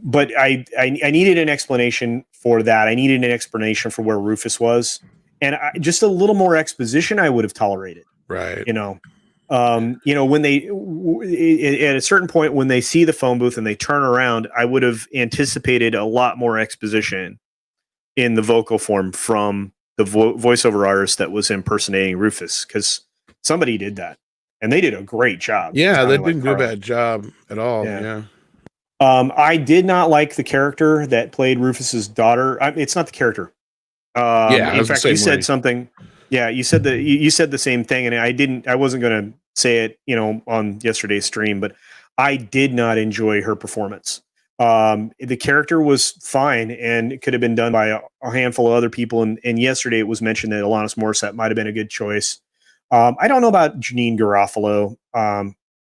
But I needed an explanation for that. I needed an explanation for where Rufus was, and just a little more exposition I would have tolerated.
Right.
When they at a certain point when they see the phone booth and they turn around, I would have anticipated a lot more exposition in the vocal form from the voiceover artist that was impersonating Rufus, because somebody did that and they did a great job.
Yeah, they didn't do a bad job at all. Yeah.
I did not like the character that played Rufus's daughter. It's not the character. In fact, you said something. Yeah, you said the same thing, and I wasn't going to say it, on yesterday's stream, but I did not enjoy her performance. The character was fine, and it could have been done by a handful of other people. And yesterday it was mentioned that Alanis Morissette might have been a good choice. I don't know about Janine Garofalo,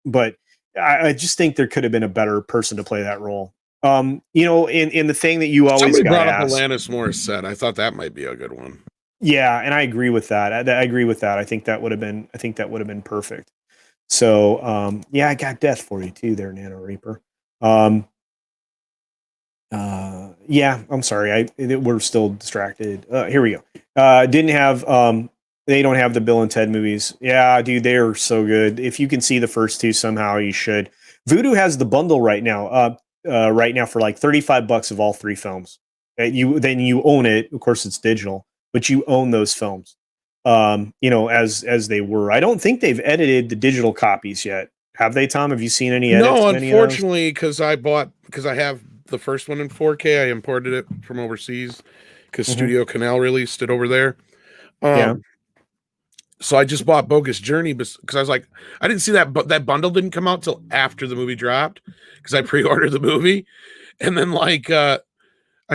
but I just think there could have been a better person to play that role. In the thing that you always
somebody brought
up
Alanis Morissette. I thought that might be a good one.
Yeah, and I agree with that. I agree with that. I think that would have been perfect. So, I got death for you too there, Nano Reaper. I'm sorry. We're still distracted. Here we go. They don't have the Bill and Ted movies. Yeah, dude, they are so good. If you can see the first two somehow, you should. Voodoo has the bundle right now. Right now for like $35 of all three films. You own it. Of course, it's digital, but you own those films. As they were. I don't think they've edited the digital copies yet. Have they, Tom? Have you seen any edits?
No, unfortunately, because I have the first one in 4K. I imported it from overseas because Studio Canal released it over there. So I just bought Bogus Journey because I was like, I didn't see that, but that bundle didn't come out till after the movie dropped because I pre-ordered the movie, and then I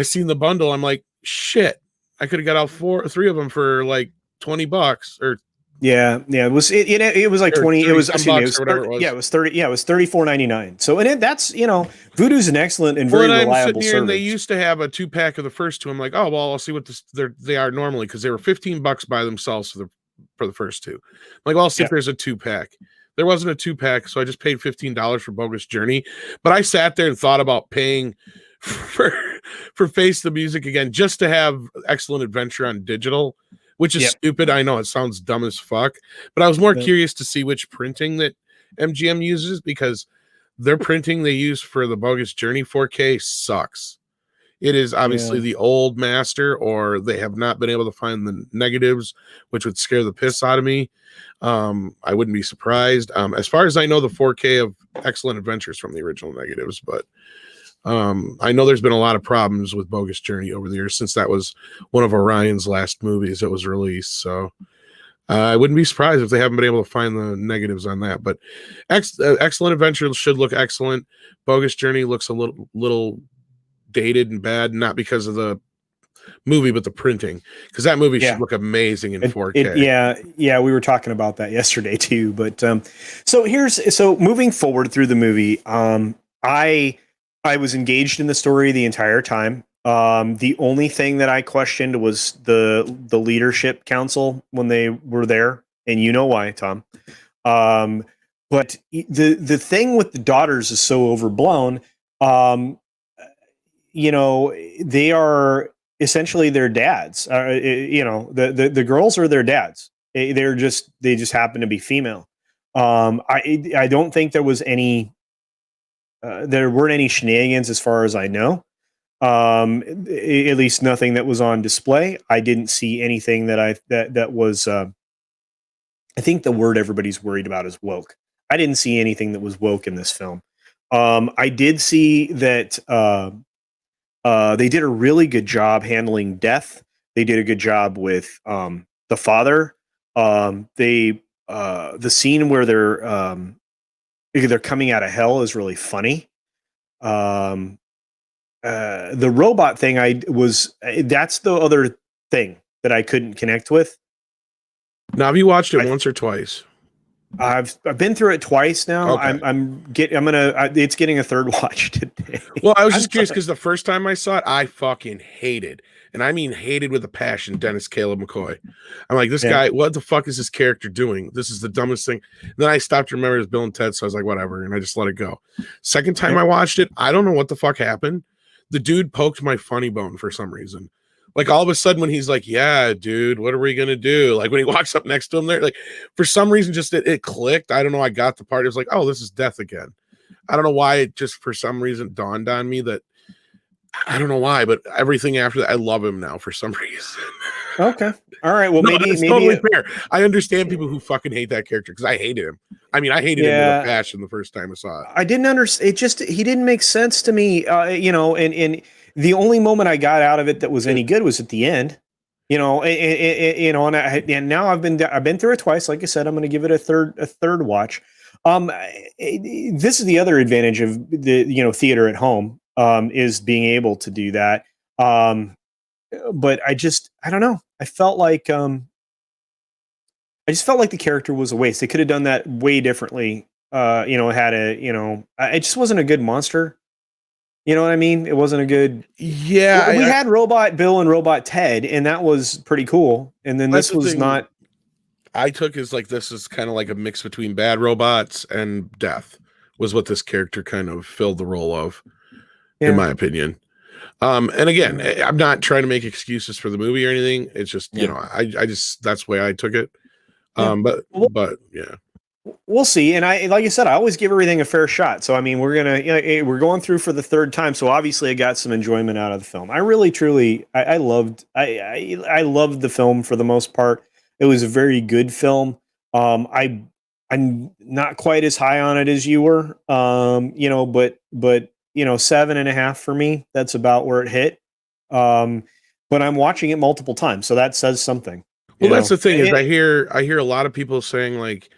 seen the bundle. I'm like, shit, I could have got all three of them for like $20 or
It was it was like
or
20. It was
some
excuse me,
bucks or whatever it was.
Yeah, it was 30. Yeah, it was $34.99. So that's Vudu's an excellent and very
and I'm
reliable
sitting here,
service.
and they used to have a 2-pack of the first two. I'm like, oh well, I'll see what they are normally, because they were $15 by themselves for the first two. I'm like, well, I'll see if there's a 2-pack. There wasn't a 2-pack, so I just paid $15 for Bogus Journey. But I sat there and thought about paying for Face the Music again, just to have Excellent Adventure on digital, which is stupid. I know it sounds dumb as fuck, but I was more curious to see which printing that MGM uses, because their printing they use for the Bogus Journey 4K sucks. It is obviously the old master, or they have not been able to find the negatives, which would scare the piss out of me. I wouldn't be surprised. As far as I know, the 4K of Excellent Adventures from the original negatives, but I know there's been a lot of problems with Bogus Journey over the years, since that was one of Orion's last movies that was released. So I wouldn't be surprised if they haven't been able to find the negatives on that. But Excellent Adventure should look excellent. Bogus Journey looks a little dated and bad, not because of the movie, but the printing, because that movie should look amazing in 4K.
We were talking about that yesterday too. But so moving forward through the movie, I was engaged in the story the entire time. The only thing that I questioned was the leadership council when they were there, and you know why, Tom. But the thing with the daughters is so overblown. They are essentially their dads. The girls are their dads. They just happen to be female. I don't think there was any. There weren't any shenanigans as far as I know. At least nothing that was on display. I didn't see anything that was. I think the word everybody's worried about is woke. I didn't see anything that was woke in this film. I did see that. They did a really good job handling death. They did a good job with the father. The scene where they're coming out of hell is really funny. The robot thing, that's the other thing that I couldn't connect with.
Now, have you watched it once or twice?
I've been through it twice now.
Okay.
It's getting a third watch today.
Well, I was just curious, because the first time I saw it, I fucking hated, and I mean hated with a passion, Dennis Caleb McCoy. I'm like, this guy, what the fuck is this character doing? This is the dumbest thing. And then I stopped to remember it was Bill and Ted, so I was like, whatever, and I just let it go. Second time I watched it, I don't know what the fuck happened. The dude poked my funny bone for some reason. Like, all of a sudden when he's like, yeah, dude, what are we going to do? Like, when he walks up next to him there, like, for some reason, just it clicked. I don't know. I got the part. It was like, oh, this is death again. I don't know why it just for some reason dawned on me that, I don't know why, but everything after that, I love him now for some reason.
Okay. All right. Well, maybe
totally fair. I understand people who fucking hate that character, because I hated him. I mean, I hated him with a passion the first time I saw it.
I didn't understand. He didn't make sense to me, and the only moment I got out of it that was any good was at the end, and now I've been through it twice. Like I said, I'm going to give it a third watch. This is the other advantage of the theater at home, is being able to do that. But I don't know. I felt like the character was a waste. They could have done that way differently. It just wasn't a good monster. You know what I mean? It wasn't a good.
Yeah,
we had Robot Bill and Robot Ted, and that was pretty cool. And then this was not.
I took as like, this is kind of like a mix between Bad Robots and Death, was what this character kind of filled the role of, in my opinion. And again, I'm not trying to make excuses for the movie or anything. It's just, I just, that's the way I took it. But yeah.
We'll see. And like I said, I always give everything a fair shot. So, I mean, we're going through for the third time. So obviously I got some enjoyment out of the film. I really, truly, I loved the film for the most part. It was a very good film. I'm not quite as high on it as you were, but 7.5 for me. That's about where it hit. But I'm watching it multiple times. So that says something.
Well, that's the thing is I hear a lot of people saying, like,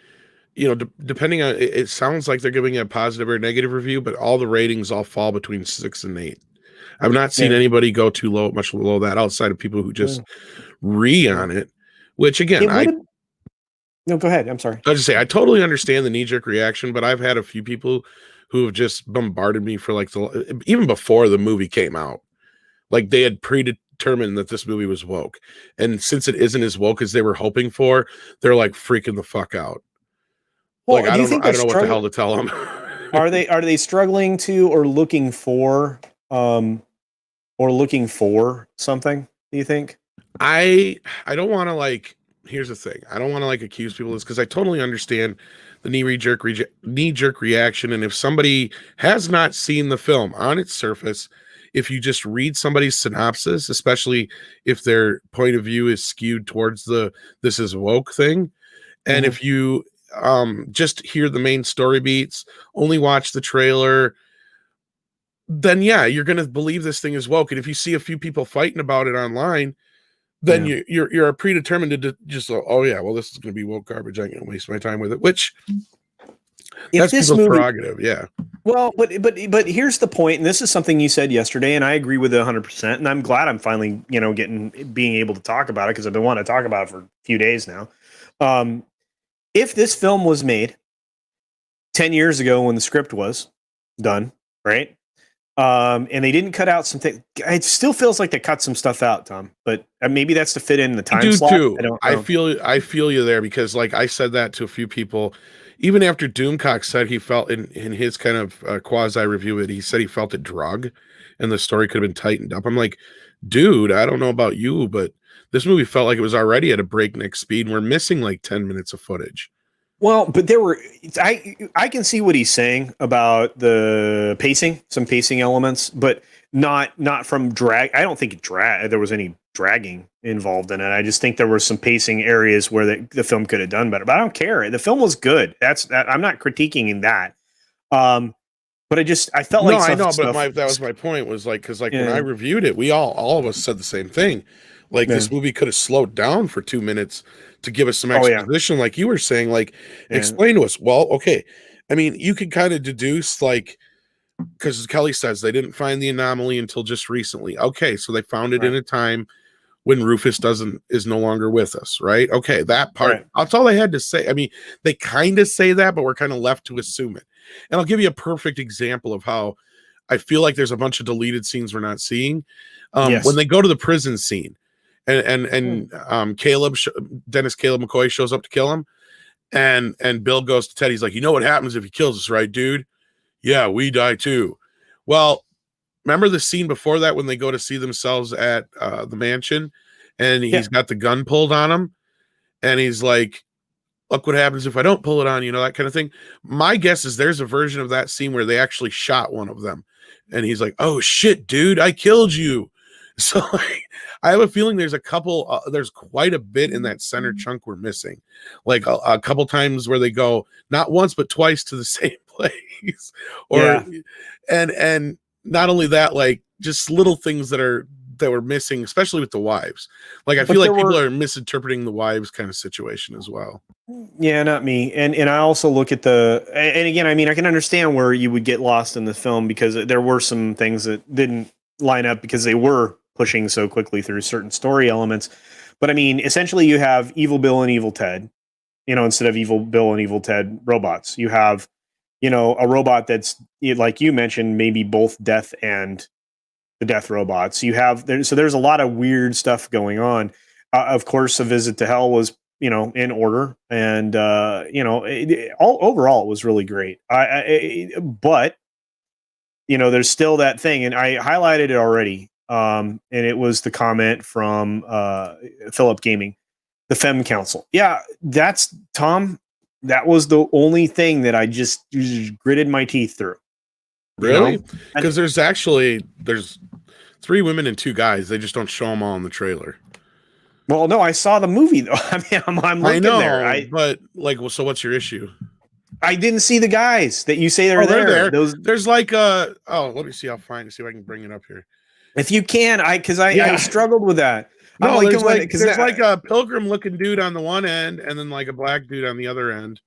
depending on, it sounds like they're giving a positive or negative review, but all the ratings all fall between 6 and 8. I've not seen anybody go much below that, outside of people who just on it. which again,
no, go ahead. I'm sorry.
I just say I totally understand the knee-jerk reaction, but I've had a few people who have just bombarded me for like even before the movie came out. Like they had predetermined that this movie was woke. And since it isn't as woke as they were hoping for, they're like freaking the fuck out.
Well,
like I don't know what the hell to tell them.
Are they struggling to or looking for something, do you think?
I don't want to like, here's the thing. I don't want to like accuse people of this because I totally understand the knee jerk reaction. And if somebody has not seen the film on its surface, if you just read somebody's synopsis, especially if their point of view is skewed towards this is woke thing, and if you just hear the main story beats, only watch the trailer, then yeah, you're gonna believe this thing is woke. And if you see a few people fighting about it online, then you're predetermined to just, oh yeah, well, this is gonna be woke garbage. I'm gonna waste my time with it. Which that's people's prerogative, yeah.
Well, but here's the point, and this is something you said yesterday, and I agree with it 100%. And I'm glad I'm finally, being able to talk about it because I've been wanting to talk about it for a few days now. If this film was made 10 years ago when the script was done, right? And they didn't cut out something. It still feels like they cut some stuff out, Tom. But maybe that's to fit in the time slot.
Too. I feel you there because, like, I said that to a few people. Even after Doomcock said he felt in his kind of quasi review he said he felt it drug, and the story could have been tightened up. I'm like, dude, I don't know about you, but this movie felt like it was already at a breakneck speed. And we're missing like 10 minutes of footage.
Well, but I can see what he's saying about the pacing, some pacing elements, but not from drag. I don't think there was any dragging involved in it. I just think there were some pacing areas where the film could have done better, but I don't care. The film was good. I'm not critiquing that. But I felt like
I know, but that was my point was like, cause like when I reviewed it, we all of us said the same thing. Like this movie could have slowed down for 2 minutes to give us some exposition. Like you were saying, like explain to us. Well, okay. I mean, you could kind of deduce like, because Kelly says they didn't find the anomaly until just recently. Okay. So they found it in a time when Rufus is no longer with us. Right. Okay. That part, that's all they had to say. I mean, they kind of say that, but we're kind of left to assume it. And I'll give you a perfect example of how I feel like there's a bunch of deleted scenes we're not seeing. When they go to the prison scene and Dennis Caleb McCoy shows up to kill him. And Bill goes to Ted. He's like, you know what happens if he kills us, right, dude? Yeah, we die too. Well, remember the scene before that when they go to see themselves at the mansion and he's got the gun pulled on him and he's like, look what happens if I don't pull it on, that kind of thing. My guess is there's a version of that scene where they actually shot one of them and he's like, oh shit, dude, I killed you. So like, I have a feeling there's there's quite a bit in that center chunk we're missing. Like a couple times where they go not once, but twice to the same place and not only that, like just little things that were missing, especially with the wives. Like I feel like people are misinterpreting the wives kind of situation as well.
Yeah, not me. And I also look at and again, I mean, I can understand where you would get lost in the film because there were some things that didn't line up because they were pushing so quickly through certain story elements. But I mean, essentially you have Evil Bill and Evil Ted, instead of Evil Bill and Evil Ted robots. You have, a robot that's, like you mentioned, maybe both Death and the Death robots. So there's a lot of weird stuff going on. Of course, A Visit to Hell was, in order. And, overall it was really great. But, there's still that thing, and I highlighted it already. And it was the comment from Philip Gaming, the Femme Council. Yeah, that's Tom. That was the only thing that I just gritted my teeth through.
Really? Because there's 3 women and 2 guys. They just don't show them all in the trailer.
Well, no, I saw the movie though. I mean, I'm looking there.
But like, well, so what's your issue?
I didn't see the guys that you say they're there.
There's like let me see. I'll find see if I can bring it up here.
If you can, I struggled with that.
No, there's like a pilgrim looking dude on the one end, and then like a black dude on the other end,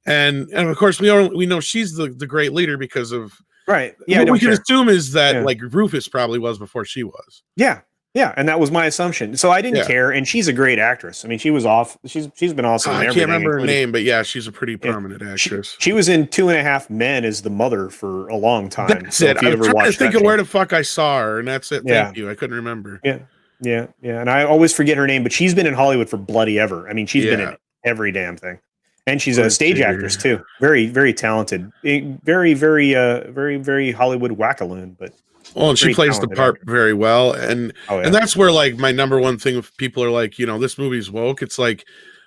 and of course we know she's the great leader because of
right. Yeah,
what we can assume is that like Rufus probably was before she was.
Yeah, Yeah, and that was my assumption. So I didn't
Yeah.
care, and she's a great actress. I mean, she was off. She's been awesome in
I
everything.
can't remember her
including-
name, but yeah, she's a pretty
Yeah.
prominent actress.
She was in 2.5 Men as the mother for a long time.
That's
So
it.
if you
I was
ever
trying to
watched
think
that
of where
show.
the fuck I saw her, and that's it.
Yeah.
Thank you. I couldn't remember.
Yeah. And I always forget her name, but she's been in Hollywood for bloody ever. I mean, she's been in every damn thing. And she's a stage actress too. Very, very talented. Very, very Hollywood wackaloon, but
well, and she plays the part very well. And and that's where like my number one thing, if people are like, this movie's woke, it's like,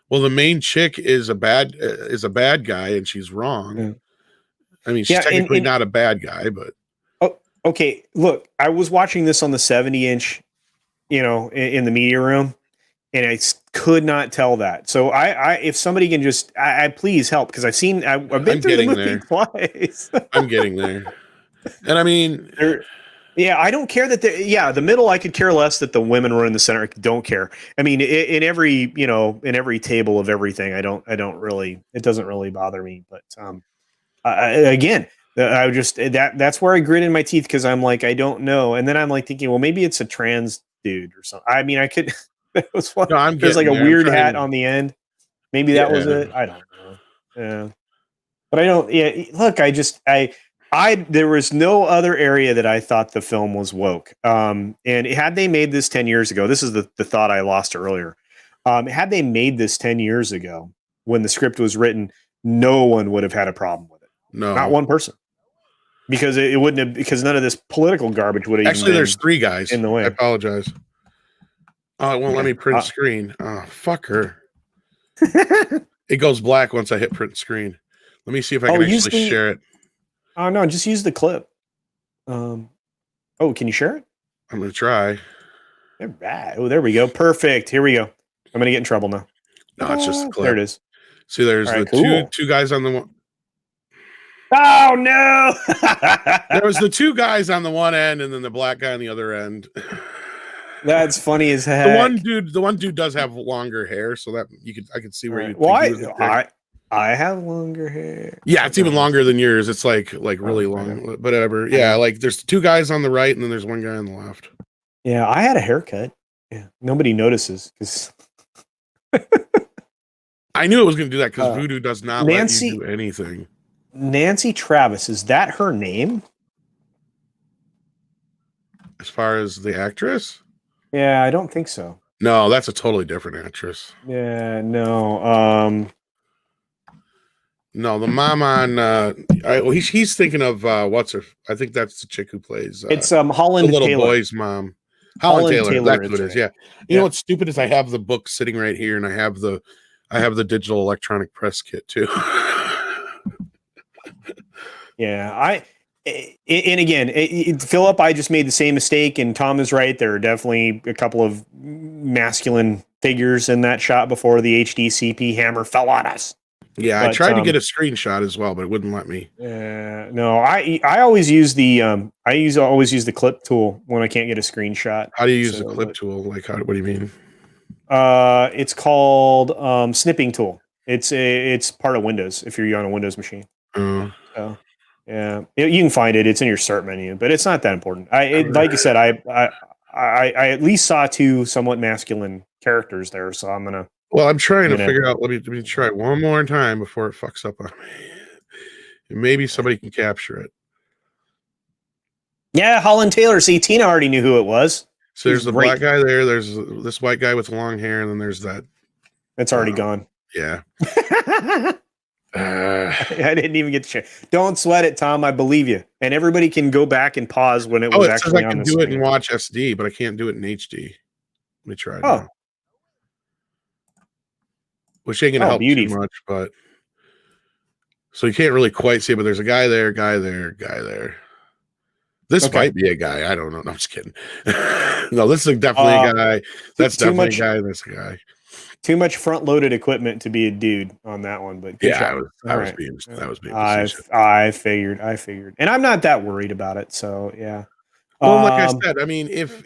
well, the main chick is a bad guy, and she's wrong. Yeah. I mean, she's technically not a bad guy, but
okay. Look, I was watching this on the 70-inch, in the media room, and I could not tell that. So I if somebody can just, I please help, because I've been through the movie twice.
I'm getting there, and I mean,
I don't care that the middle. I could care less that the women were in the center. I don't care. I mean, in every table of everything, I don't really. It doesn't really bother me. But again, I just that's where I grit in my teeth, because I'm like, I don't know, and then I'm like thinking, well, maybe it's a trans dude or something. I mean, I could. That was fun.
No,
There's like a weird hat on the end. Maybe that was it. I don't know. Yeah, but I don't. Yeah, look, there was no other area that I thought the film was woke. And had they made this 10 years ago, this is the thought I lost earlier. Had they made this 10 years ago when the script was written, no one would have had a problem with it.
No,
not one person. Because it wouldn't have, because none of this political garbage would have.
Actually, there's 3 guys
in the way.
I apologize. Oh, it won't let me print screen. Oh, fuck her. It goes black once I hit print screen. Let me see if I can actually share it.
Oh, no, just use the clip. Can you share it?
I'm going to try.
All right. Oh, there we go. Perfect. Here we go. I'm going to get in trouble now.
No, it's just the clip.
There it is.
See, there's two guys on the one.
Oh, no.
There was the 2 guys on the one end and then the black guy on the other end.
That's funny as heck.
The one dude does have longer hair, so that I could see where you.
Well, I have longer hair.
Yeah, it's even longer than yours. It's like really long, but whatever. Yeah, like there's 2 guys on the right, and then there's 1 guy on the left.
Yeah, I had a haircut. Yeah, nobody notices because
I knew it was going to do that, because Voodoo does not let you do anything.
Nancy Travis, is that her name?
As far as the actress?
Yeah, I don't think so.
No, that's a totally different actress.
Yeah, no.
No, the mom on he's thinking of what's her? I think that's the chick who plays.
It's Holland
the little
Taylor.
boy's mom. Holland Taylor. That's what it is. Yeah. You know what's stupid is I have the book sitting right here, and I have the digital electronic press kit too.
Yeah, and again, Philip, I just made the same mistake, and Tom is right. There are definitely a couple of masculine figures in that shot before the HDCP hammer fell on us.
Yeah, I tried to get a screenshot as well, but it wouldn't let me.
No, I always use the always use the clip tool when I can't get a screenshot.
How do you use the clip tool? Like, what do you mean?
It's called snipping tool. It's part of Windows if you're on a Windows machine. So, yeah, you can find it. It's in your start menu, but it's not that important. Like I said, I at least saw 2 somewhat masculine characters there, so I'm gonna.
Well, I'm trying to figure out. Let me try it one more time before it fucks up on me. Maybe somebody can capture it.
Yeah, Holland Taylor. See, Tina already knew who it was.
So there's the black guy there. There's this white guy with long hair, and then there's that.
That's already gone.
Yeah.
I didn't even get to share. Don't sweat it, Tom. I believe you. And everybody can go back and pause when it was actually on the screen.
I can do it and watch SD, but I can't do it in HD. Let me try it now. Which ain't gonna help too much, but so you can't really quite see it, but there's a guy there, guy there, guy there. This might be a guy. I don't know. No, I'm just kidding. No, this is definitely a guy. That's definitely a guy. That's a guy.
Too much front-loaded equipment to be a dude on that one, but
yeah, I was being.
I figured, and I'm not that worried about it. So yeah.
Well, like I said, I mean, if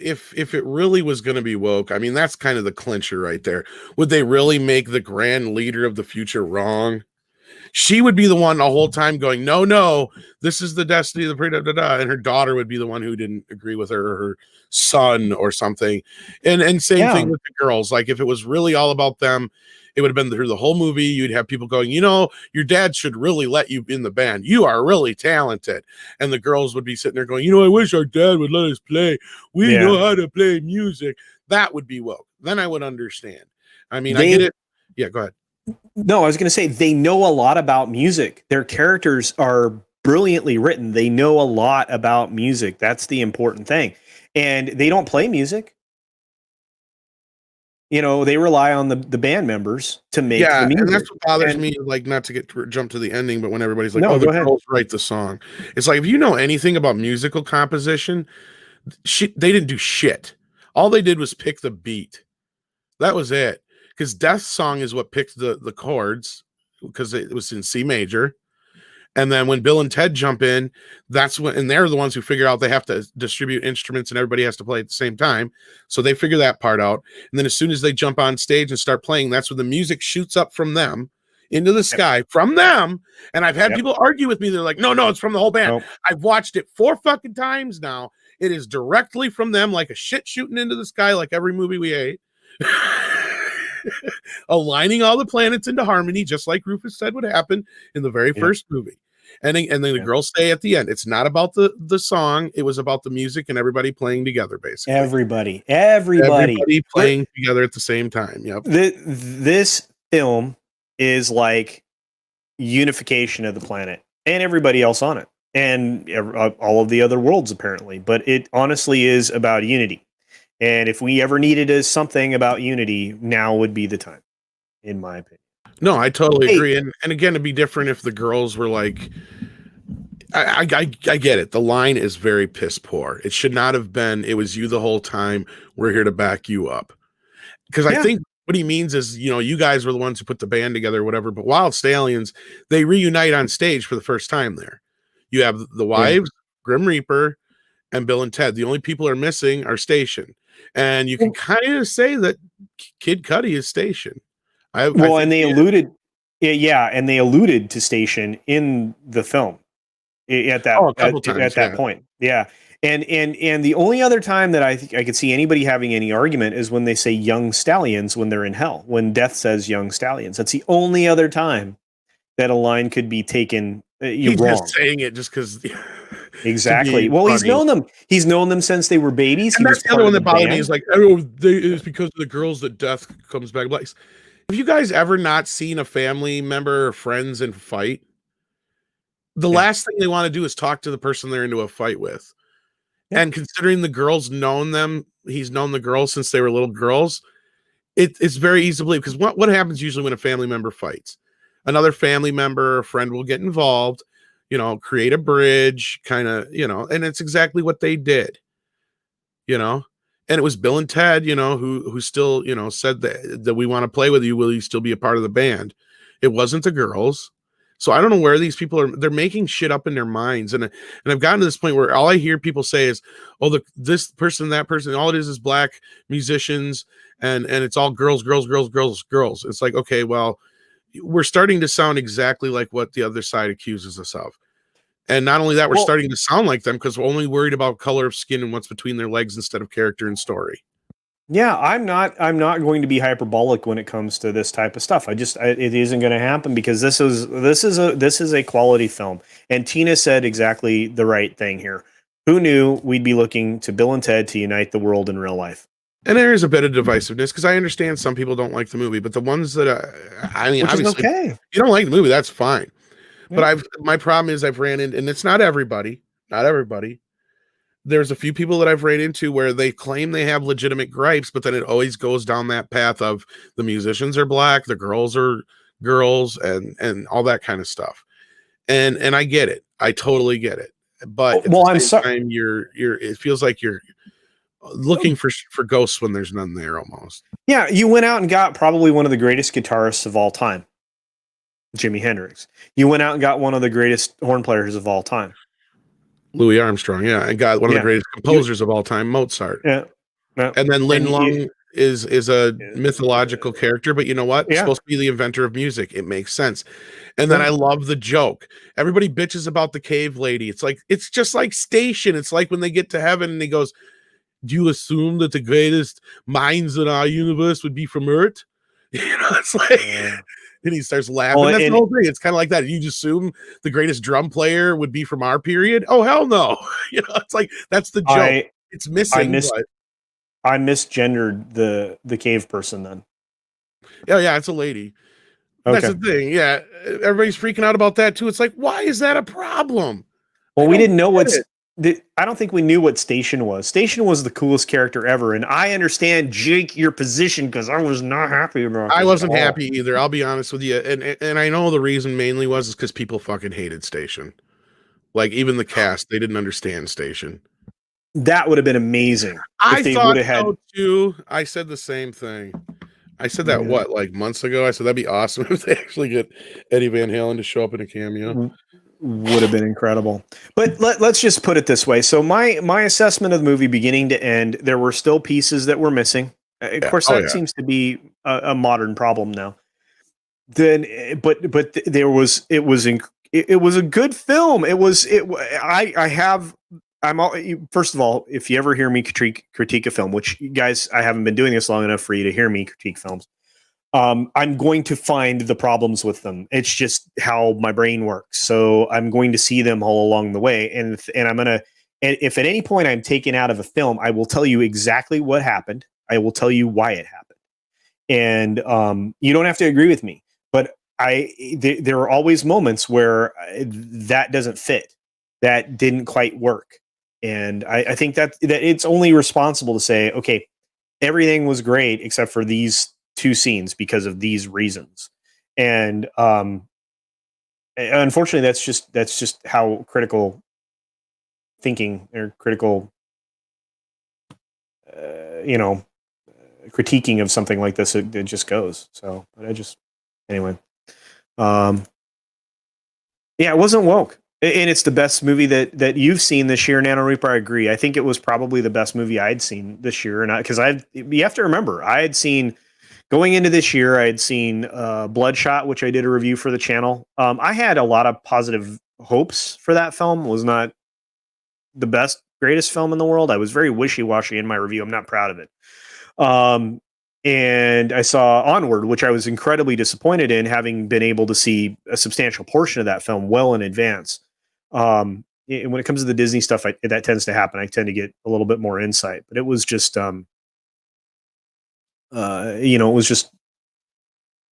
it really was going to be woke, I mean, that's kind of the clincher right there. Would they really make the grand leader of the future wrong? She would be the one the whole time going, no, this is the destiny of the and her daughter would be the one who didn't agree with her, or her son or something. And same thing with the girls. Like if it was really all about them, it would have been through the whole movie. You'd have people going, your dad should really let you in the band. You are really talented. And the girls would be sitting there going, I wish our dad would let us play. We know how to play music. That would be woke. Then I would understand. I mean, I get it. Yeah, go ahead.
No, I was going to say they know a lot about music. Their characters are brilliantly written. They know a lot about music. That's the important thing. And they don't play music. They rely on the band members to make the music.
And that's what bothers me, like not to jump to the ending, but when everybody's like, the girls write the song. It's like, if you know anything about musical composition, they didn't do shit. All they did was pick the beat. That was it. Because Death's song is what picked the chords, because it was in C major. And then when Bill and Ted jump in, and they're the ones who figure out they have to distribute instruments and everybody has to play at the same time. So they figure that part out. And then as soon as they jump on stage and start playing, that's when the music shoots up from them into the sky from them. And I've had people argue with me. They're like, no, it's from the whole band. Nope. I've watched it 4 fucking times now. It is directly from them, like a shit shooting into the sky, like every movie we hate. Aligning all the planets into harmony, just like Rufus said would happen in the very first movie. And then the girls say at the end, it's not about the song, it was about the music and everybody playing together, basically.
Everybody
playing together at the same time. Yep.
This film is like unification of the planet and everybody else on it, and all of the other worlds apparently. But it honestly is about unity. And if we ever needed something about unity, now would be the time, in my opinion.
No, I totally agree. And again, it'd be different if the girls were like, I get it. The line is very piss poor. It should not have been, it was you the whole time. We're here to back you up. Because I think what he means is, you guys were the ones who put the band together or whatever, but Wild Stallions, they reunite on stage for the first time there. You have the wives, Grim Reaper, and Bill and Ted. The only people who are missing are Station. And you can kind of say that Kid Cudi is Station.
And they alluded to Station in the film at that point. Yeah. And the only other time that I think I could see anybody having any argument is when they say young stallions when they're in hell, when Death says young stallions. That's the only other time that a line could be taken
He's
wrong.
Just saying it just because.
Exactly. Well, he's known them. He's known them since they were babies.
And that's the other one that bothered me is like, it's because of the girls that Death comes back. Like, have you guys ever not seen a family member or friends in fight? The last thing they want to do is talk to the person they're into a fight with. Yeah. And considering the girls he's known the girls since they were little girls. It's very easy to believe, because what happens usually when a family member fights? Another family member or friend will get involved, create a bridge, kind of, and it's exactly what they did, and it was Bill and Ted, who still, said that we want to play with you. Will you still be a part of the band? It wasn't the girls. So I don't know where these people they're making shit up in their minds. And I've gotten to this point where all I hear people say is, this person, that person, all it is black musicians. And it's all girls. It's like, okay, well, we're starting to sound exactly like what the other side accuses us of. And not only that, we're starting to sound like them because we're only worried about color of skin and what's between their legs instead of character and story.
Yeah, I'm not going to be hyperbolic when it comes to this type of stuff. It isn't going to happen, because this is a quality film. And Tina said exactly the right thing here. Who knew we'd be looking to Bill and Ted to unite the world in real life?
And there is a bit of divisiveness, because I understand some people don't like the movie, but the ones that obviously,
okay.
If you don't like the movie, that's fine. Yeah. But my problem is I've ran into, and it's not everybody. There's a few people that I've ran into where they claim they have legitimate gripes, but then it always goes down that path of the musicians are black, the girls are girls, and all that kind of stuff. And I get it. I totally get it. But
I'm sorry.
Time, it feels like you're looking for ghosts when there's none there almost.
Yeah, you went out and got probably one of the greatest guitarists of all time, Jimi Hendrix. You went out and got one of the greatest horn players of all time,
Louis Armstrong. Yeah, and got one of the greatest composers of all time, Mozart.
Yeah.
And then Lin Long is a mythological character, but you know what?
Yeah.
Supposed to be the inventor of music. It makes sense. And then
Yeah.
I love the joke. Everybody bitches about the cave lady. It's just like Station. It's like when they get to heaven and he goes, "Do you assume that the greatest minds in our universe would be from Earth?" It's like, and he starts laughing.
Well,
That's the
and
whole thing. It's kind of like that. You just assume the greatest drum player would be from our period? Oh, hell no. It's like, that's the joke. It's missing, but
I misgendered the cave person then.
yeah, it's a lady.
Okay.
That's the thing. Yeah, everybody's freaking out about that too. It's like, why is that a problem?
Well, we didn't know I don't think we knew what Station was. Station was the coolest character ever, and I understand, Jake, your position, because I was not happy about.
I wasn't happy either. I'll be honest with you, and I know the reason mainly was because people fucking hated Station. Like even the cast, they didn't understand Station.
That would have been amazing.
I thought so too. I said the same thing. I said that like months ago. I said that'd be awesome if they actually get Eddie Van Halen to show up in a cameo.
Would have been incredible. But let's just put it this way. So my assessment of the movie beginning to end, there were still pieces that were missing. Of course, that seems to be a modern problem now. Then, but it was a good film. First of all, if you ever hear me critique a film, which you guys, I haven't been doing this long enough for you to hear me critique films. I'm going to find the problems with them. It's just how my brain works. So I'm going to see them all along the way. And if at any point I'm taken out of a film, I will tell you exactly what happened. I will tell you why it happened. And you don't have to agree with me, but there are always moments where that doesn't fit. That didn't quite work. And I think that it's only responsible to say, okay, everything was great except for these two scenes because of these reasons. And unfortunately, that's just how critical thinking or critical, critiquing of something like this, it just goes. So, but anyway. It wasn't woke. And it's the best movie that you've seen this year, Nano Reaper. I agree. I think it was probably the best movie I'd seen this year. And because you have to remember, I had seen going into this year, I had seen Bloodshot, which I did a review for the channel. I had a lot of positive hopes for that film. It was not the greatest film in the world. I was very wishy-washy in my review. I'm not proud of it. And I saw Onward, which I was incredibly disappointed in, having been able to see a substantial portion of that film well in advance. When it comes to the Disney stuff, that tends to happen. I tend to get a little bit more insight, but it was just, it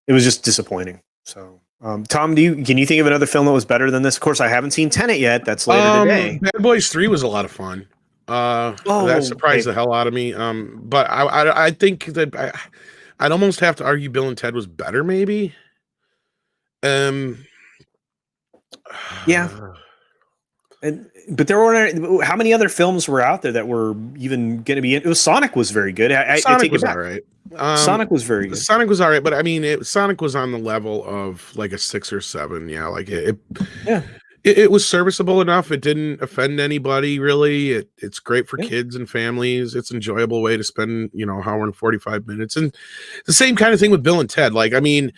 was just disappointing. So, Tom, can you think of another film that was better than this? Of course, I haven't seen Tenet yet. That's later today.
Bad Boys 3 was a lot of fun. That surprised the hell out of me. But I think that I'd almost have to argue Bill and Ted was better, maybe.
Yeah. But there weren't. How many other films were out there that were even going to be? It was Sonic was very good.
Sonic was all right.
Sonic was very good.
Sonic was all right, but I mean, Sonic was on the level of like a 6 or 7. Yeah, like it was serviceable enough. It didn't offend anybody really. It's great for kids and families. It's an enjoyable way to spend, an hour and 45 minutes. And the same kind of thing with Bill and Ted. Like, I mean,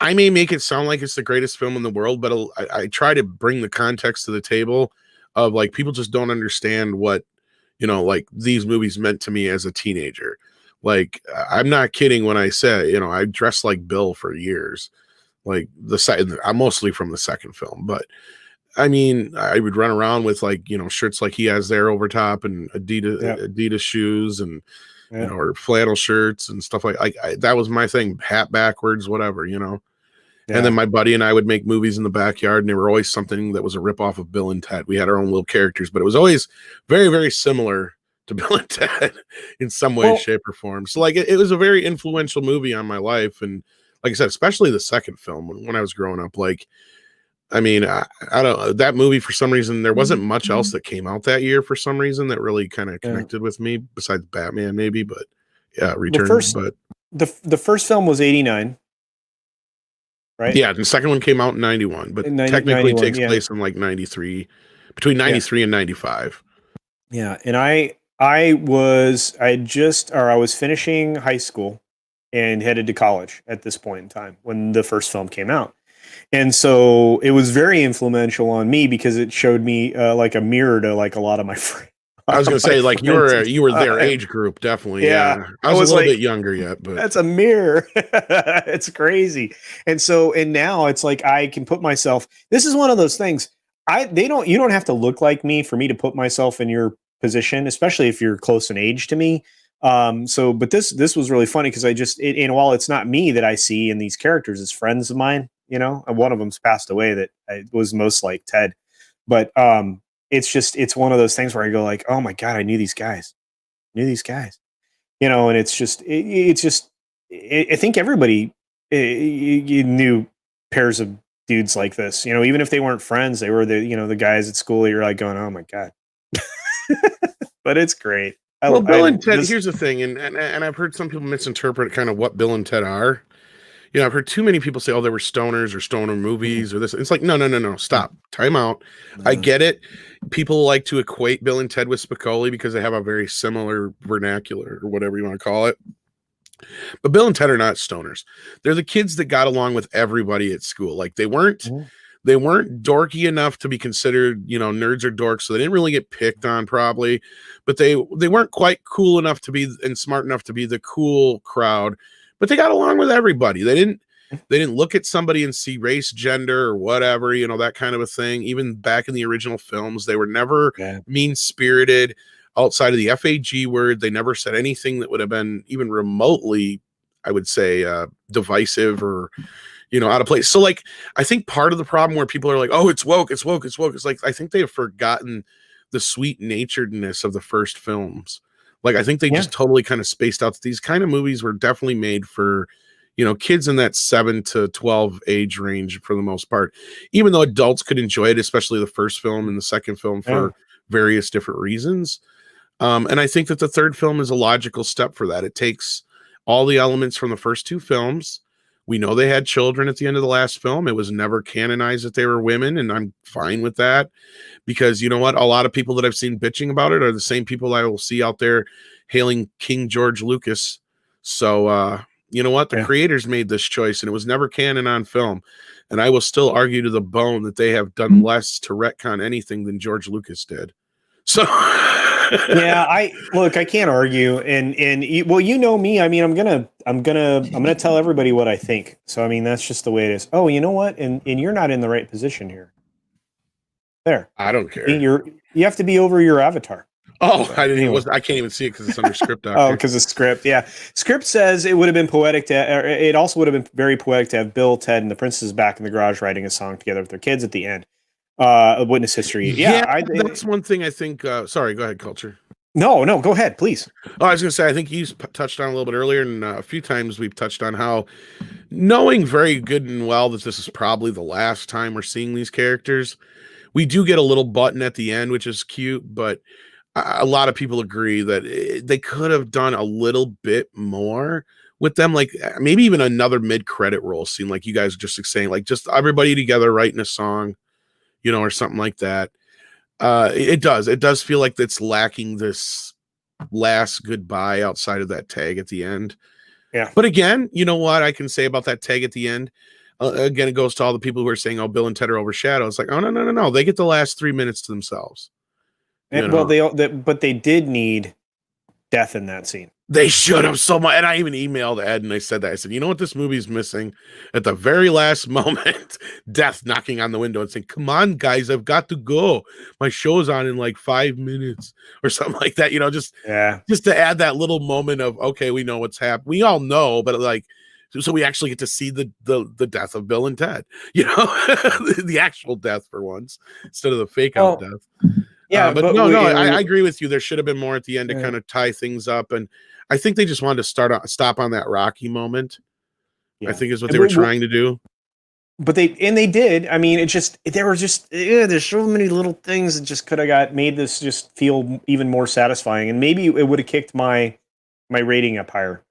I may make it sound like it's the greatest film in the world, but I try to bring the context to the table of like, people just don't understand what, like these movies meant to me as a teenager. Like, I'm not kidding when I say, I dressed like Bill for years. Like I'm mostly from the second film, but I mean, I would run around with like, shirts like he has there over top and Adidas shoes and, or flannel shirts and stuff like that was my thing, hat backwards, whatever, And then my buddy and I would make movies in the backyard, and they were always something that was a ripoff of Bill and Ted. We had our own little characters, but it was always very, very similar to Bill and Ted in some way, shape, or form. So like, it was a very influential movie on my life. And like I said, especially the second film when I was growing up, like, I mean, I don't, that movie, for some reason, there wasn't much else that came out that year for some reason that really kind of connected with me besides Batman, maybe, but Return.
The first film was 89. Right.
Yeah, the second one came out in 91, but technically takes place in like 93, between 93 and 95.
Yeah, and I I was finishing high school and headed to college at this point in time when the first film came out. And so it was very influential on me because it showed me like a mirror to like a lot of my friends.
I was gonna say, like, you were their age group, definitely.
Yeah.
Yeah, I was a little bit younger yet, but
that's a mirror. It's crazy. And now it's like I can put myself. This is one of those things. You don't have to look like me for me to put myself in your position, especially if you're close in age to me. But this was really funny because and while it's not me that I see in these characters, it's friends of mine, and one of them's passed away that was most like Ted. But it's one of those things where I go like, oh my God, I knew these guys, and I think everybody you knew pairs of dudes like this, even if they weren't friends, they were the guys at school. You're like going, oh my God. But it's great.
Well, Bill and Ted, here's the thing, and I've heard some people misinterpret kind of what Bill and Ted are. I've heard too many people say, oh, they were stoners or stoner movies or this. It's like, no, stop. Time out. I get it. People like to equate Bill and Ted with Spicoli because they have a very similar vernacular or whatever you want to call it. But Bill and Ted are not stoners. They're the kids that got along with everybody at school. Like they weren't dorky enough to be considered, nerds or dorks. So they didn't really get picked on probably, but they weren't quite cool enough to be and smart enough to be the cool crowd, but they got along with everybody. They didn't look at somebody and see race, gender, or whatever, that kind of a thing. Even back in the original films, they were never mean-spirited outside of the FAG word. They never said anything that would have been even remotely, I would say, divisive or, out of place. So like, I think part of the problem where people are like, oh, it's woke. It's like, I think they have forgotten the sweet naturedness of the first films. Like, I think they just totally kind of spaced out that these kind of movies were definitely made for, kids in that 7 to 12 age range for the most part, even though adults could enjoy it, especially the first film and the second film for various different reasons. And I think that the third film is a logical step for that. It takes all the elements from the first two films. We know they had children at the end of the last film. It was never canonized that they were women, and I'm fine with that because you know what? A lot of people that I've seen bitching about it are the same people I will see out there hailing King George Lucas. So, you know what? The creators made this choice, and it was never canon on film. And I will still argue to the bone that they have done less to retcon anything than George Lucas did. So...
yeah, I can't argue, and well, me. I mean, I'm gonna tell everybody what I think. So I mean, that's just the way it is. Oh, you know what? And you're not in the right position here. There,
I don't care.
You have to be over your avatar.
Oh, I can't even see it because it's under script.
Oh, because of script. Yeah, script says it would have been poetic it also would have been very poetic to have Bill, Ted, and the princesses back in the garage writing a song together with their kids at the end. Witness history.
That's one thing I think. Sorry, go ahead, Culture.
No, go ahead, please.
Oh, I was going to say, I think you touched on a little bit earlier, and a few times we've touched on how knowing very good and well that this is probably the last time we're seeing these characters, we do get a little button at the end, which is cute, but a lot of people agree that they could have done a little bit more with them, like maybe even another mid-credit roll scene, like you guys are just saying, like just everybody together writing a song, or something like that. It does feel like it's lacking this last goodbye outside of that tag at the end.
Yeah.
But again, you know what I can say about that tag at the end? Again, it goes to all the people who are saying, oh, Bill and Ted are overshadowed. It's like, oh, no. They get the last 3 minutes to themselves.
Well, but they did need death in that scene.
They should have so much. And I even emailed Ed and I said that. I said, you know what this movie's missing? At the very last moment, Death knocking on the window and saying, come on, guys, I've got to go. My show's on in like 5 minutes or something like that. Just to add that little moment of, okay, we know what's happening. We all know, but like, so we actually get to see the death of Bill and Ted, the actual death for once, instead of the fake out death.
Yeah,
but I agree with you. There should have been more at the end to kind of tie things up, and I think they just wanted to stop on that Rocky moment. I think is what they were trying to do.
But they did. I mean, there's so many little things that just could have made this just feel even more satisfying, and maybe it would have kicked my rating up higher,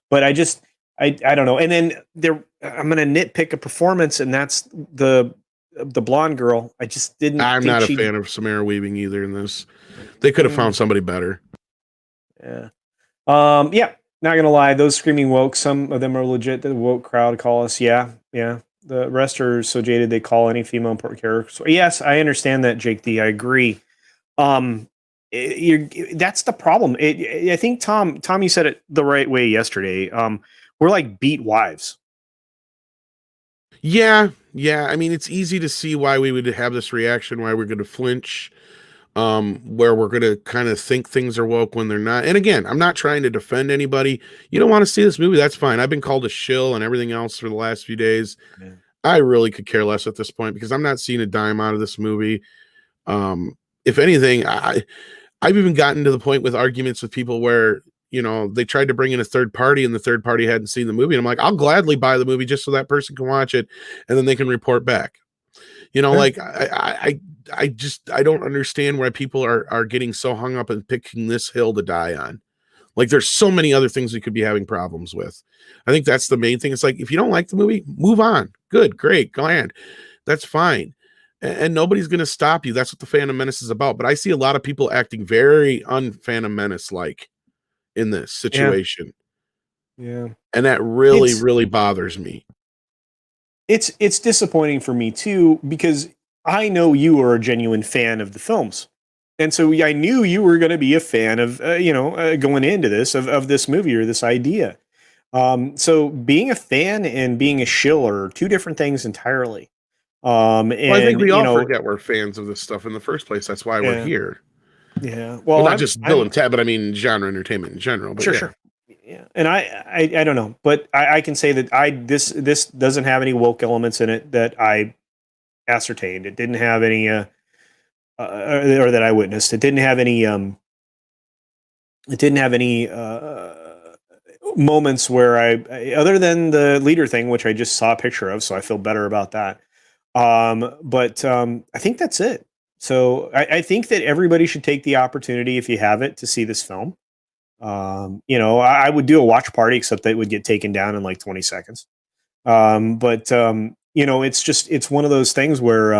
But I don't know. And then I'm going to nitpick a performance, and that's the the blonde girl. I just didn't
I'm
think
not a
she.
fan of Samara Weaving either in this. They could have found somebody better.
Yeah. Yeah. Not gonna lie, those screaming woke. Some of them are legit. The woke crowd call us. Yeah. Yeah. The rest are so jaded they call any female important character. So, yes, I understand that, Jake D. I agree. That's the problem. I think Tom, you said it the right way yesterday. We're like beat wives.
Yeah. I mean, it's easy to see why we would have this reaction, why we're going to flinch, where we're going to kind of think things are woke when they're not. And again, I'm not trying to defend anybody. You don't want to see this movie, that's fine. I've been called a shill and everything else for the last few days.
Yeah.
I really could care less at this point because I'm not seeing a dime out of this movie. If anything, I've even gotten to the point with arguments with people where, they tried to bring in a third party and the third party hadn't seen the movie. And I'm like, I'll gladly buy the movie just so that person can watch it and then they can report back. Like I don't understand why people are getting so hung up and picking this hill to die on. Like there's so many other things we could be having problems with. I think that's the main thing. It's like, if you don't like the movie, move on. Good, great, glad. That's fine. And nobody's going to stop you. That's what the Phantom Menace is about. But I see a lot of people acting very un-Phantom Menace-like in this situation.
Yeah.
And that really bothers me.
It's disappointing for me too, because I know you are a genuine fan of the films. And so I knew you were going to be a fan of, going into this, of this movie or this idea. So being a fan and being a shill are two different things entirely. And
I think we all forget we're fans of this stuff in the first place. That's why we're here.
Yeah. Well,
not just Bill and Ted, but I mean genre entertainment in general. But
sure. Yeah. And I don't know, but I can say that this doesn't have any woke elements in it that I ascertained. It didn't have any or that I witnessed. It didn't have any moments where I other than the leader thing, which I just saw a picture of, so I feel better about that. But I think that's it. So I think that everybody should take the opportunity, if you have it, to see this film. I would do a watch party, except that it would get taken down in like 20 seconds. But it's one of those things where,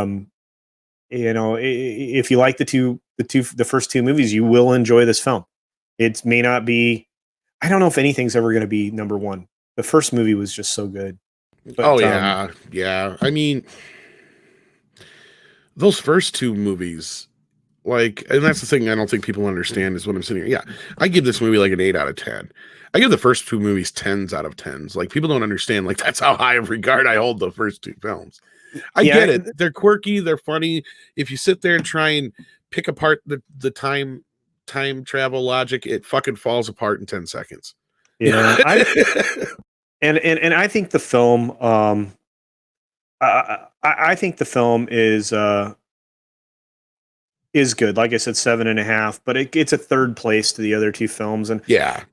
if you like the first two movies, you will enjoy this film. It may not be, I don't know if anything's ever going to be number one. The first movie was just so good. But,
yeah. I mean, those first two movies, and that's the thing I don't think people understand is what I'm sitting here. Yeah, I give this movie like an 8 out of 10. I give the first two movies 10s out of 10s. Like, people don't understand, like, that's how high of regard I hold the first two films. I get it. They're quirky. They're funny. If you sit there and try and pick apart the time travel logic, it fucking falls apart in 10 seconds.
Yeah. And I think the film, I think the film is good. Like I said, 7.5, but it's a third place to the other two films. And
yeah,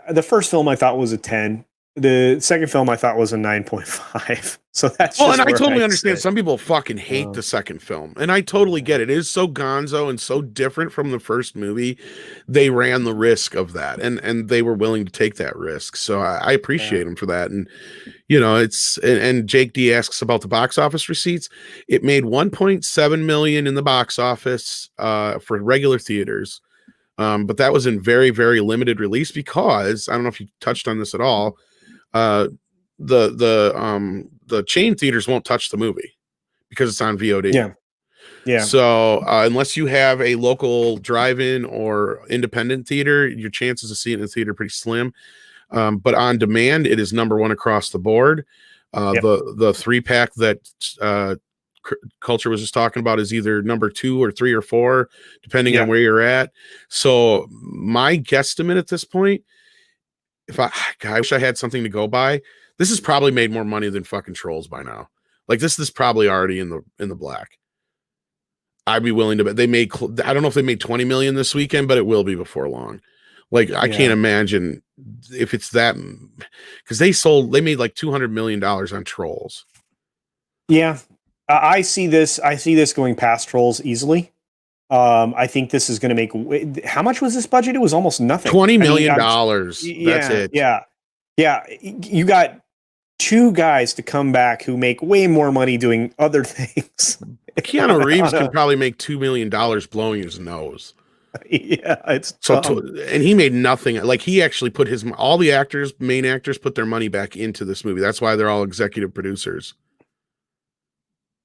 the first film I thought was a 10. The second film I thought was a 9.5. So that's
and I totally understand. Some people fucking hate the second film, and I totally get it. It is so gonzo and so different from the first movie. They ran the risk of that, and they were willing to take that risk. So I appreciate them for that. And it's and Jake D asks about the box office receipts. It made 1.7 million in the box office for regular theaters, but that was in very, very limited release because I don't know if you touched on this at all. The chain theaters won't touch the movie because it's on VOD.
Yeah.
So unless you have a local drive-in or independent theater, your chances of seeing it in the theater are pretty slim. But on demand, it is number one across the board. The 3-pack that Culture was just talking about is either number 2 or 3 or 4, depending on where you're at. So my guesstimate at this point, I wish I had something to go by. This has probably made more money than fucking Trolls by now. Like, this is probably already in the black. I'd be willing to bet I don't know if they made 20 million this weekend, but it will be before long. Like, I can't imagine if it's that, because they made like $200 million on Trolls.
Yeah. I see this going past Trolls easily. I think this is going to make, how much was this budget? It was almost nothing.
$20 million. That's it.
Yeah. You got two guys to come back who make way more money doing other things.
Keanu Reeves can probably make $2 million blowing his nose.
Yeah, it's
So,
dumb.
and he made nothing. Like he actually put all the actors, main actors, put their money back into this movie. That's why they're all executive producers.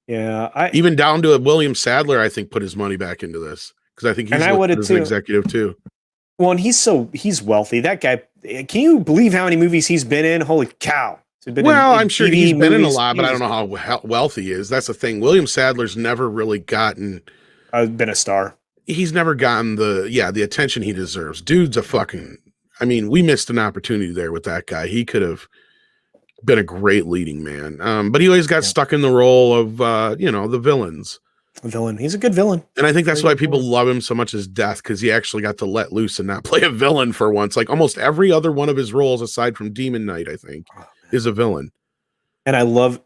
Yeah,
Even down to William Sadler, I think, put his money back into this because I think he's listed as an executive too.
Well, and he's wealthy. That guy, can you believe how many movies he's been in? Holy cow.
Well, I'm sure he's been in a lot, but I don't know how wealthy he is. That's the thing. William Sadler's never really gotten
been a star.
He's never gotten the attention he deserves. Dude's a fucking, I mean, we missed an opportunity there with that guy. He could have been a great leading man. But he always got stuck in the role of the villains.
A villain. He's a good villain.
And I think that's why people love him so much as Death, because he actually got to let loose and not play a villain for once. Like almost every other one of his roles, aside from Demon Knight, I think, is a villain.
And I love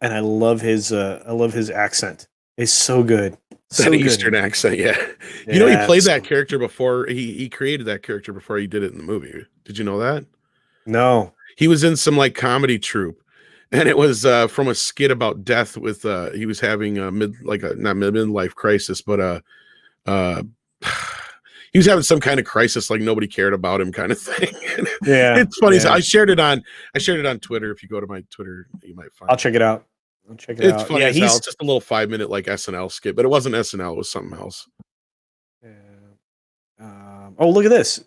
his accent. It's so good. So
that Eastern accent, yeah. You know, he played that character before he created that character before he did it in the movie. Did you know that?
No.
He was in some like comedy troupe. And it was from a skit about death with he was having a midlife crisis, but he was having some kind of crisis, like nobody cared about him kind of thing.
Yeah.
It's funny. Yeah. So I shared it on Twitter. If you go to my Twitter, you might find
I'll check it out.
It's funny as hell. It's just a little 5-minute like SNL skit, but it wasn't SNL, it was something else.
Oh, look at this.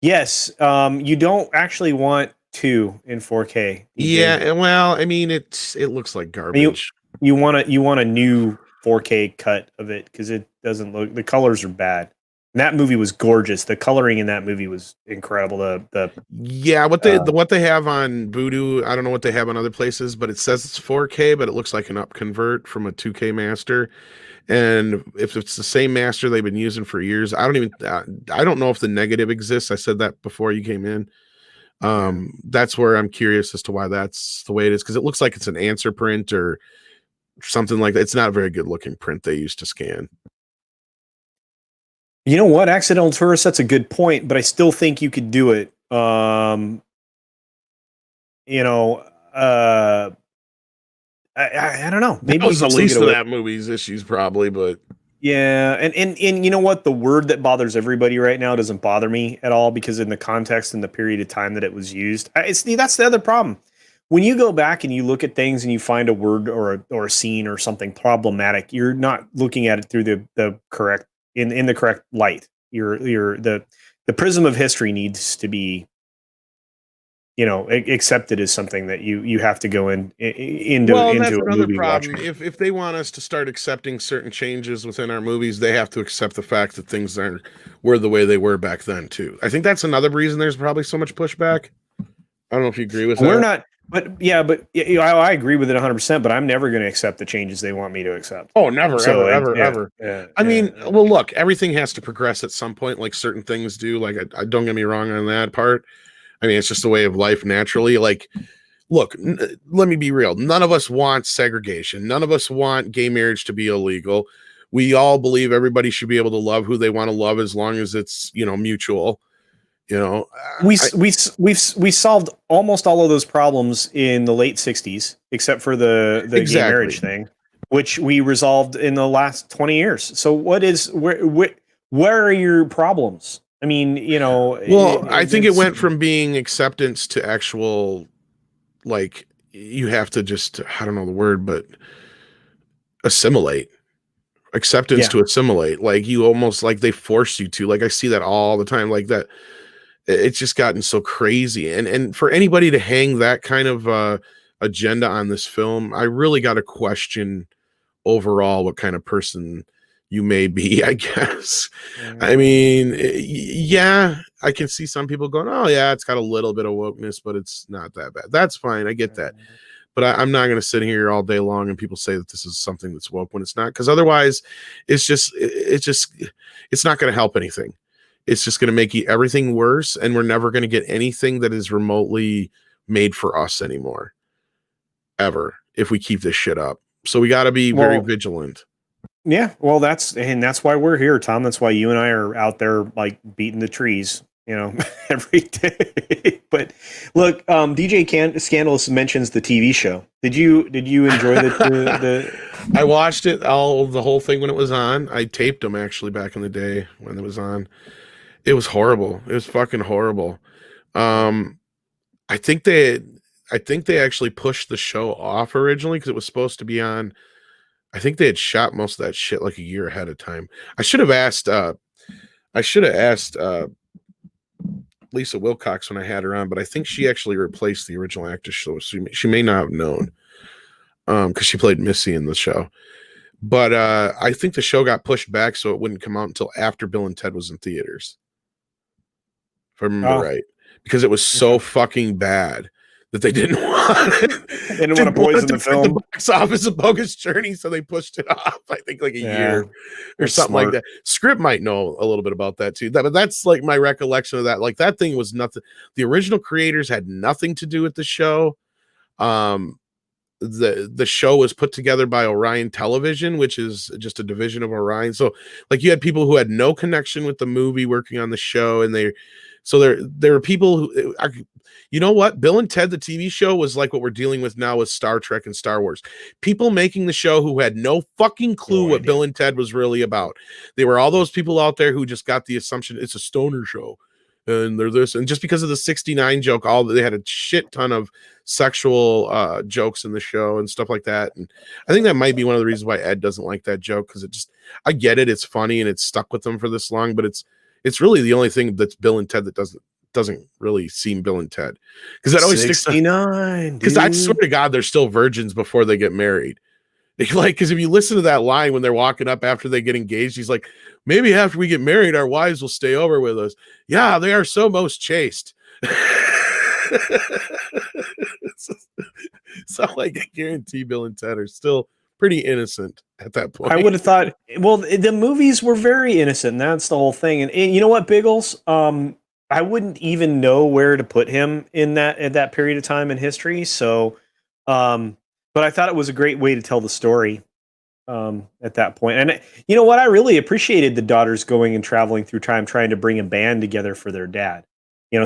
Yes. You don't actually want 2 in 4K.
Yeah, well, I mean, it looks like garbage.
You want a new 4K cut of it because it doesn't look. The colors are bad. And that movie was gorgeous. The coloring in that movie was incredible.
What they have on Vudu, I don't know what they have on other places, but it says it's 4K, but it looks like an up convert from a 2K master. And if it's the same master they've been using for years, I don't know if the negative exists. I said that before you came in. That's where I'm curious as to why that's the way it is, because it looks like it's an answer print or something like that. It's not a very good looking print they used to scan.
You know what? Accidental Tourist, that's a good point, but I still think you could do it. I don't know. Maybe
that was the least of that movie's issues, probably, but
yeah, and you know what? The word that bothers everybody right now doesn't bother me at all, because in the context and the period of time that it was used, that's the other problem. When you go back and you look at things and you find a word or a scene or something problematic, you're not looking at it through the correct in the correct light. The prism of history needs to be, accepted as something that you have to go into
that's
a movie
problem.
watching.
If they want us to start accepting certain changes within our movies, they have to accept the fact that things were the way they were back then too. I think that's another reason there's probably so much pushback. I don't know if you agree with that.
We're not, I agree with it 100%, but I'm never going to accept the changes they want me to accept.
Oh, never, ever.
Yeah,
I mean, well, look, everything has to progress at some point, like certain things do. Like, I don't get me wrong on that part. I mean, it's just a way of life naturally. Like, look, let me be real. None of us want segregation. None of us want gay marriage to be illegal. We all believe everybody should be able to love who they want to love as long as it's, mutual.
We solved almost all of those problems in the late 60s, except for the gay marriage thing, which we resolved in the last 20 years. So where are your problems? I mean,
I think it went from being acceptance to actual, like, you have to just, I don't know the word, but assimilate. Acceptance to assimilate. Like, you almost, like, they force you to. Like, I see that all the time. Like, that, it's just gotten so crazy. And for anybody to hang that kind of agenda on this film, I really got to question overall what kind of person you may be, I guess. I mean, yeah, I can see some people going, oh yeah, it's got a little bit of wokeness, but it's not that bad. That's fine. I get that. But I'm not going to sit here all day long and people say that this is something that's woke when it's not, because otherwise it's not going to help anything. It's just going to make everything worse, and we're never going to get anything that is remotely made for us anymore, ever, if we keep this shit up. So we got to be very vigilant.
Yeah, well, that's why we're here, Tom. That's why you and I are out there, like, beating the trees. every day. But look, Scandalous mentions the TV show. Did you enjoy the
I watched it the whole thing when it was on. I taped them actually back in the day when it was on. It was horrible. It was fucking horrible. Um, I think they actually pushed the show off originally because it was supposed to be on. I think they had shot most of that shit like a year ahead of time. I should have asked. Lisa Wilcox when I had her on, but I think she actually replaced the original actress, so she may not have known because she played Missy in the show. But I think the show got pushed back so it wouldn't come out until after Bill and Ted was in theaters, if I remember right, because it was so fucking bad that they didn't want it.
They didn't want to poison the film.
The box office of Bogus Journey, so they pushed it off. I think like a year or something like that. Script might know a little bit about that too. But that's like my recollection of that. Like that thing was nothing. The original creators had nothing to do with the show. The show was put together by Orion Television, which is just a division of Orion. So like you had people who had no connection with the movie working on the show, and there were people who, you know what? Bill and Ted, the TV show, was like what we're dealing with now with Star Trek and Star Wars. People making the show who had no fucking clue what Bill and Ted was really about. They were all those people out there who just got the assumption it's a stoner show. And they're this, and just because of the 69 joke, they had a shit ton of sexual jokes in the show and stuff like that. And I think that might be one of the reasons why Ed doesn't like that joke, because I get it, it's funny and it's stuck with them for this long, but it's really the only thing that's Bill and Ted that doesn't really seem Bill and Ted, because that always
69.
Because I swear to God, they're still virgins before they get married. Like, because if you listen to that line when they're walking up after they get engaged, he's like, maybe after we get married, our wives will stay over with us. Yeah, they are so most chaste. So like, I guarantee Bill and Ted are still pretty innocent at that point.
I would have thought, well, the movies were very innocent, and that's the whole thing. And you know what, Biggles? I wouldn't even know where to put him at that period of time in history. So, but I thought it was a great way to tell the story at that point. And you know what? I really appreciated the daughters going and traveling through time, trying to bring a band together for their dad.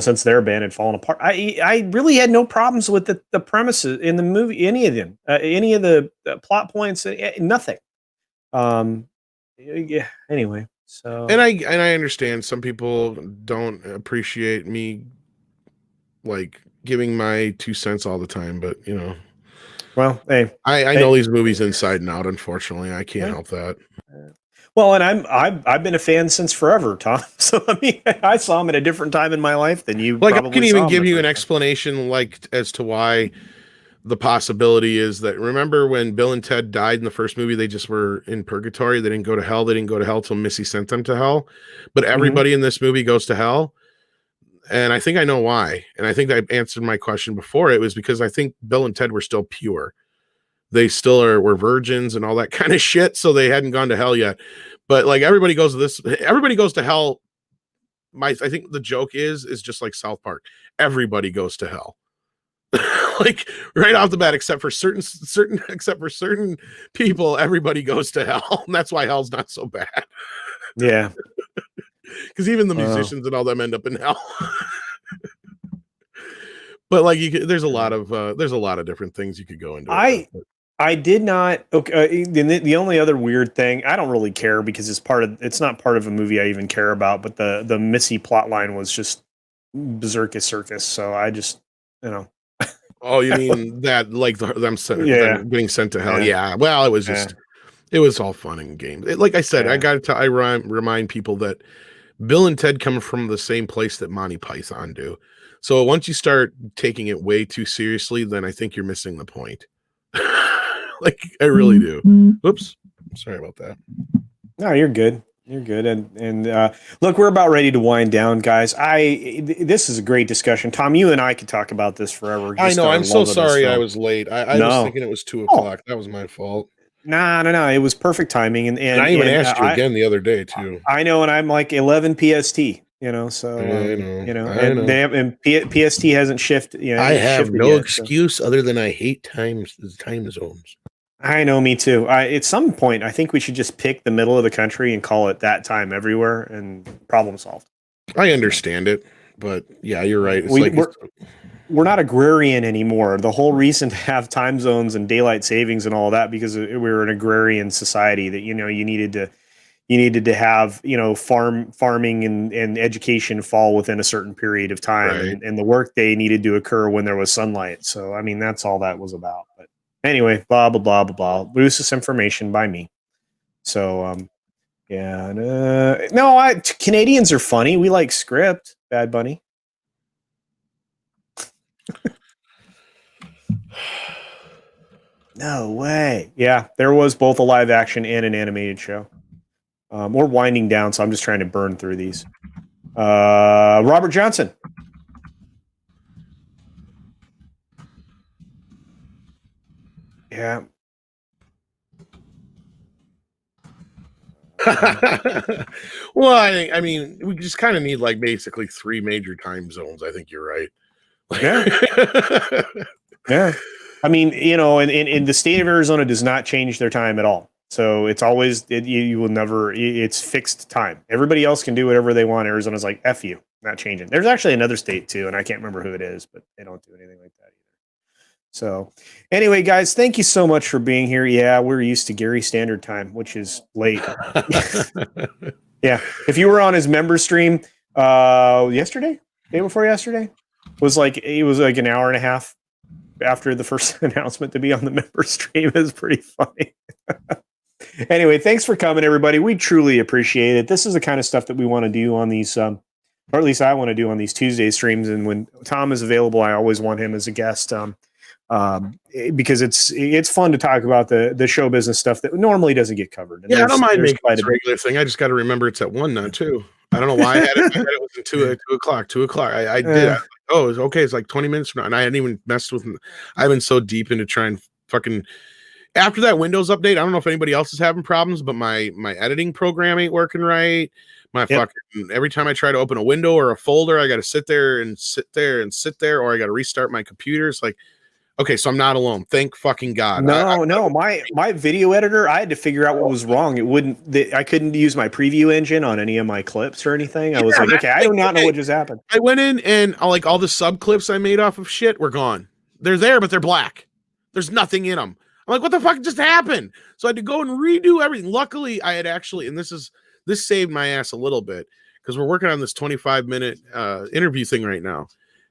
Since their band had fallen apart. I really had no problems with the premises in the movie, any of them, any of the plot points, nothing. Yeah. Anyway, so
and I understand some people don't appreciate me like giving my 2 cents all the time, but
well, hey,
I know these movies inside and out. Unfortunately, I can't help that.
Well, and I've been a fan since forever, Tom. So I mean, I saw him at a different time in my life than you.
Like,
probably
I can even
saw him
give
at
you
that
an
time.
explanation, like as to why the possibility is that. Remember when Bill and Ted died in the first movie? They just were in purgatory. They didn't go to hell. They didn't go to hell till Missy sent them to hell. But everybody in this movie goes to hell. And I think I know why. And I think I answered my question before. It was because I think Bill and Ted were still pure. They still were virgins and all that kind of shit. So they hadn't gone to hell yet. But like everybody goes to hell. I think the joke is just like South Park. Everybody goes to hell. Like right off the bat, except for certain people, everybody goes to hell. And that's why hell's not so bad.
Yeah.
Because even the musicians and all them end up in hell. But like there's a lot of different things you could go into.
I did not. Okay, the only other weird thing, I don't really care because it's not part of a movie I even care about. But the Missy plot line was just berserk circus. So I just
Oh, you mean that like them getting sent to hell? Yeah. Well, it was just it was all fun and games. Like I said, I remind people that Bill and Ted come from the same place that Monty Python do. So once you start taking it way too seriously, then I think you're missing the point. Like I really do. Whoops. Sorry about that.
No, you're good. You're good. And look, we're about ready to wind down, guys. This is a great discussion. Tom, you and I could talk about this forever.
I know. I'm so sorry I was late. I was thinking it was 2:00. That was my fault.
No. It was perfect timing. And
I even asked you again the other day too.
I know, and I'm like 11 PST. So and PST hasn't shifted.
I have no excuse other than I hate time zones.
I know, me too. At some point, I think we should just pick the middle of the country and call it that time everywhere, and problem solved.
I understand it, but yeah, you're right. It's
We're not agrarian anymore. The whole reason to have time zones and daylight savings and all that, because we were an agrarian society that, you needed to have, farming and education fall within a certain period of time,
right.
and the workday needed to occur when there was sunlight. So, I mean, that's all that was about. But anyway, blah, blah, blah, blah, blah. Useless information by me. So, yeah. No, Canadians are funny. We like script, Bad Bunny. No way. Yeah, there was both a live action and an animated show. We're winding down, so I'm just trying to burn through these. Robert Johnson. Yeah.
Well, I mean, we just kind of need like basically 3 major time zones. I think you're right.
Yeah. Yeah. I mean, in the state of Arizona does not change their time at all. So it's always, you will never, it's fixed time. Everybody else can do whatever they want. Arizona's like, F you, not changing. There's actually another state too, and I can't remember who it is, but they don't do anything like that either. So anyway, guys, thank you so much for being here. Yeah, we're used to Gary Standard Time, which is late. Yeah. If you were on his member stream yesterday, day before yesterday, it was like an hour and a half after the first announcement to be on the member stream. Is pretty funny. Anyway, thanks for coming, everybody. We truly appreciate it. This is the kind of stuff that we want to do on these, or at least I want to do on these Tuesday streams. And when Tom is available, I always want him as a guest, because it's fun to talk about the show business stuff that normally doesn't get covered. And
yeah, I don't mind making it a regular thing. I just got to remember it's at 1 now too. I don't know why I had it. It was at 2 o'clock. 2 o'clock. I did. Oh, it's okay. It's like 20 minutes from now, and I hadn't even messed with. I've been so deep into trying fucking. After that Windows update, I don't know if anybody else is having problems, but my editing program ain't working right. Fucking every time I try to open a window or a folder, I got to sit there, or I got to restart my computer. It's like, okay, so I'm not alone. Thank fucking God.
No. My video editor, I had to figure out what was wrong. I couldn't use my preview engine on any of my clips or anything. I was like, okay, I do not know what just happened.
I went in and like all the sub clips I made off of shit were gone. They're there, but they're black. There's nothing in them. I'm like, what the fuck just happened? So I had to go and redo everything. Luckily, I had actually, and this saved my ass a little bit because we're working on this 25-minute interview thing right now.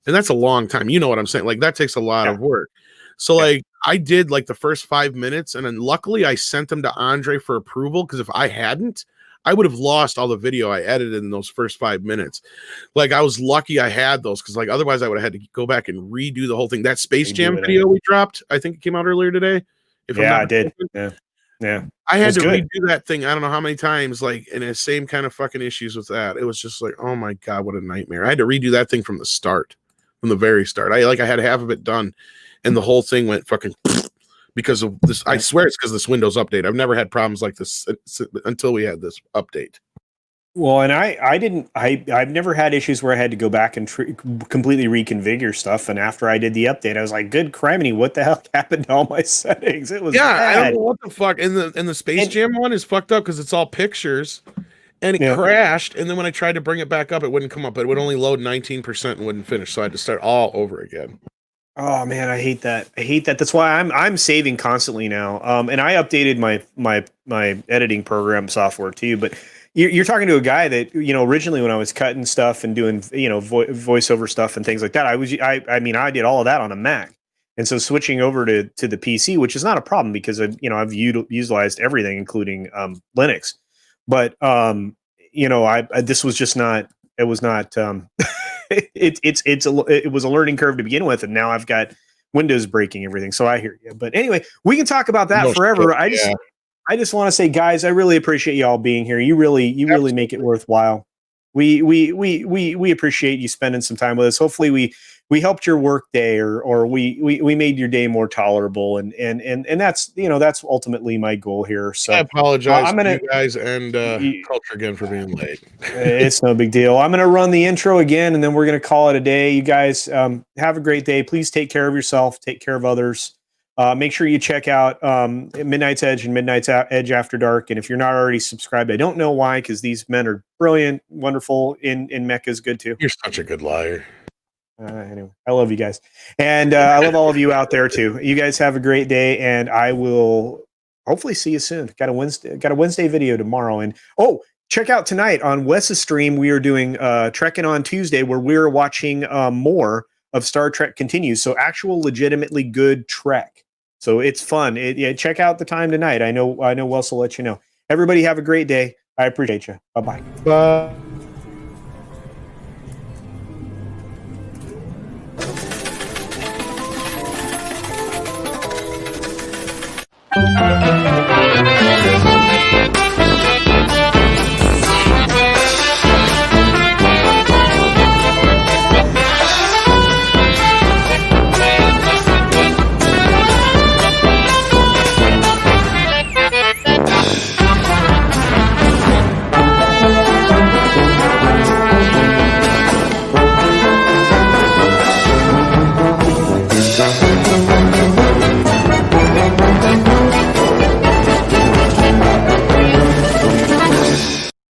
And that's a long time. You know what I'm saying? Like that takes a lot of work. So like I did like the first 5 minutes, and then luckily I sent them to Andre for approval, because if I hadn't, I would have lost all the video I edited in those first 5 minutes. Like I was lucky I had those, because like otherwise I would have had to go back and redo the whole thing. That Space Jam video we dropped, I think it came out earlier today.
I did. Yeah.
I had to redo that thing. I don't know how many times, like, and the same kind of fucking issues with that. It was just like, oh my God, what a nightmare. I had to redo that thing from the very start. I had half of it done, and the whole thing went fucking because of this. I swear it's because of this Windows update. I've never had problems like this until we had this update.
Well, and I've never had issues where I had to go back and completely reconfigure stuff. And after I did the update, I was like, good criminy, what the hell happened to all my settings? It was bad.
I don't know what the fuck. And the Space Jam one is fucked up because it's all pictures, and it crashed. And then when I tried to bring it back up, it wouldn't come up. It would only load 19% and wouldn't finish. So I had to start all over again.
Oh man, I hate that. That's why I'm saving constantly now. And I updated my editing program software too. But you're talking to a guy that, originally when I was cutting stuff and doing, voiceover stuff and things like that, I did all of that on a Mac. And so switching over to the PC, which is not a problem because I've utilized everything, including Linux. But this was just not. It was not. It was a learning curve to begin with, and now I've got Windows breaking everything. So I hear you. But anyway, we can talk about that forever. I just want to say, guys, I really appreciate you all being here. You really make it worthwhile. We appreciate you spending some time with us. Hopefully we helped your work day or we made your day more tolerable, and that's that's ultimately my goal here. So
I apologize to you guys and Culture again for being late.
It's no big deal. I'm gonna run the intro again, and then we're gonna call it a day. You guys have a great day. Please take care of yourself, take care of others. Make sure you check out Midnight's Edge and Midnight's Edge After Dark. And if you're not already subscribed, I don't know why, because these men are brilliant, wonderful. In Mecca's good too.
You're such a good liar.
Anyway, I love you guys, and I love all of you out there too. You guys have a great day, and I will hopefully see you soon. Got a Wednesday video tomorrow, and check out tonight on Wes's stream. We are doing Trekking on Tuesday, where we're watching more of Star Trek Continues. So actual, legitimately good Trek. So it's fun. Check out the time tonight. I know Wes will let you know. Everybody have a great day. I appreciate you. Bye-bye.
Bye.
Bye.